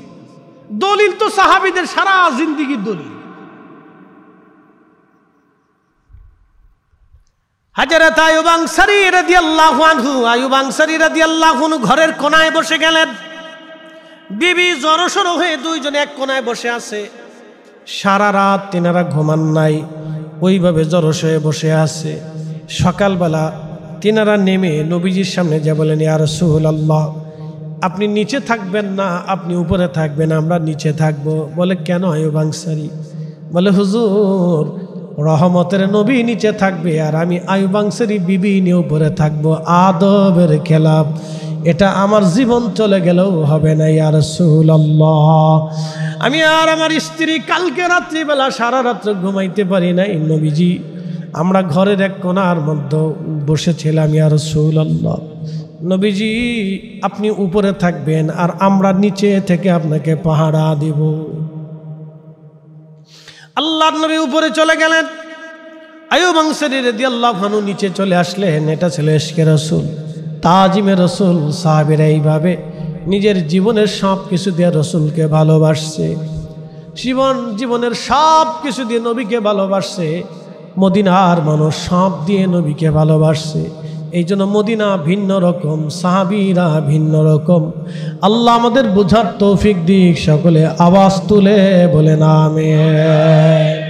দলিল তো সাহাবীদের সারা জিন্দেগির দলিল। হযরত আইয়ুব আনসারী রাদিয়াল্লাহু আনহু, আইয়ুব আনসারী রাদিয়াল্লাহু আনহু ঘরের কোনায় বসে গেলেন। বিবি জড়সড় হয়ে দুইজনে এক কোনায় বসে আছে। সারা রাত তিনারা ঘুমান নাই, ওইভাবে জড়সড় বসে আছে। সকালবেলা তিনারা নেমে নবীজির সামনে যা বলেন, ইয়া রাসূলুল্লাহ, আপনি নিচে থাকবেন না, আপনি উপরে থাকবেন, আমরা নিচে থাকবো। বলে, কেন আইয়ুব আনসারী? বলে, হুজুর, রহমতের নবী নিচে থাকবে আর আমি আইয়ুব আনসারী বিবি নিয়ে উপরে থাকবো, আদবের খেলাফ, এটা আমার জীবন চলে গেলেও হবে না ইয়া রাসূলুল্লাহ। আমি আর আমার স্ত্রী কালকে রাত্রিবেলা সারা রাত্র ঘুমাইতে পারি নাই নবীজি, আমরা ঘরের এক কোণার মধ্যে বসেছিলাম ইয়া রাসূলুল্লাহ। নবীজি, আপনি উপরে থাকবেন আর আমরা নিচে থেকে আপনাকে পাহারা দিব। আল্লাহর নবী উপরে চলে গেলেন, আইয়ুব আনসারী রাদিয়াল্লাহু আনহু নিচে চলে আসলেন। এটা ছিল ইশকে রাসূল, তাজিমে রাসূল। সাহাবীরা এইভাবে নিজের জীবনের সব কিছু দিয়ে রাসূলকে ভালোবাসছে, জীবনের সব কিছু দিয়ে নবীকে ভালোবাসছে। মদিনার মানুষ সব দিয়ে নবীকে ভালোবাসছে। এই জন্য মদিনা ভিন্ন রকম, সাহাবীরা ভিন্ন রকম। আল্লাহ আমাদের বোঝার তৌফিক দিক। সকলে আওয়াজ তুলে বলেন আমিন।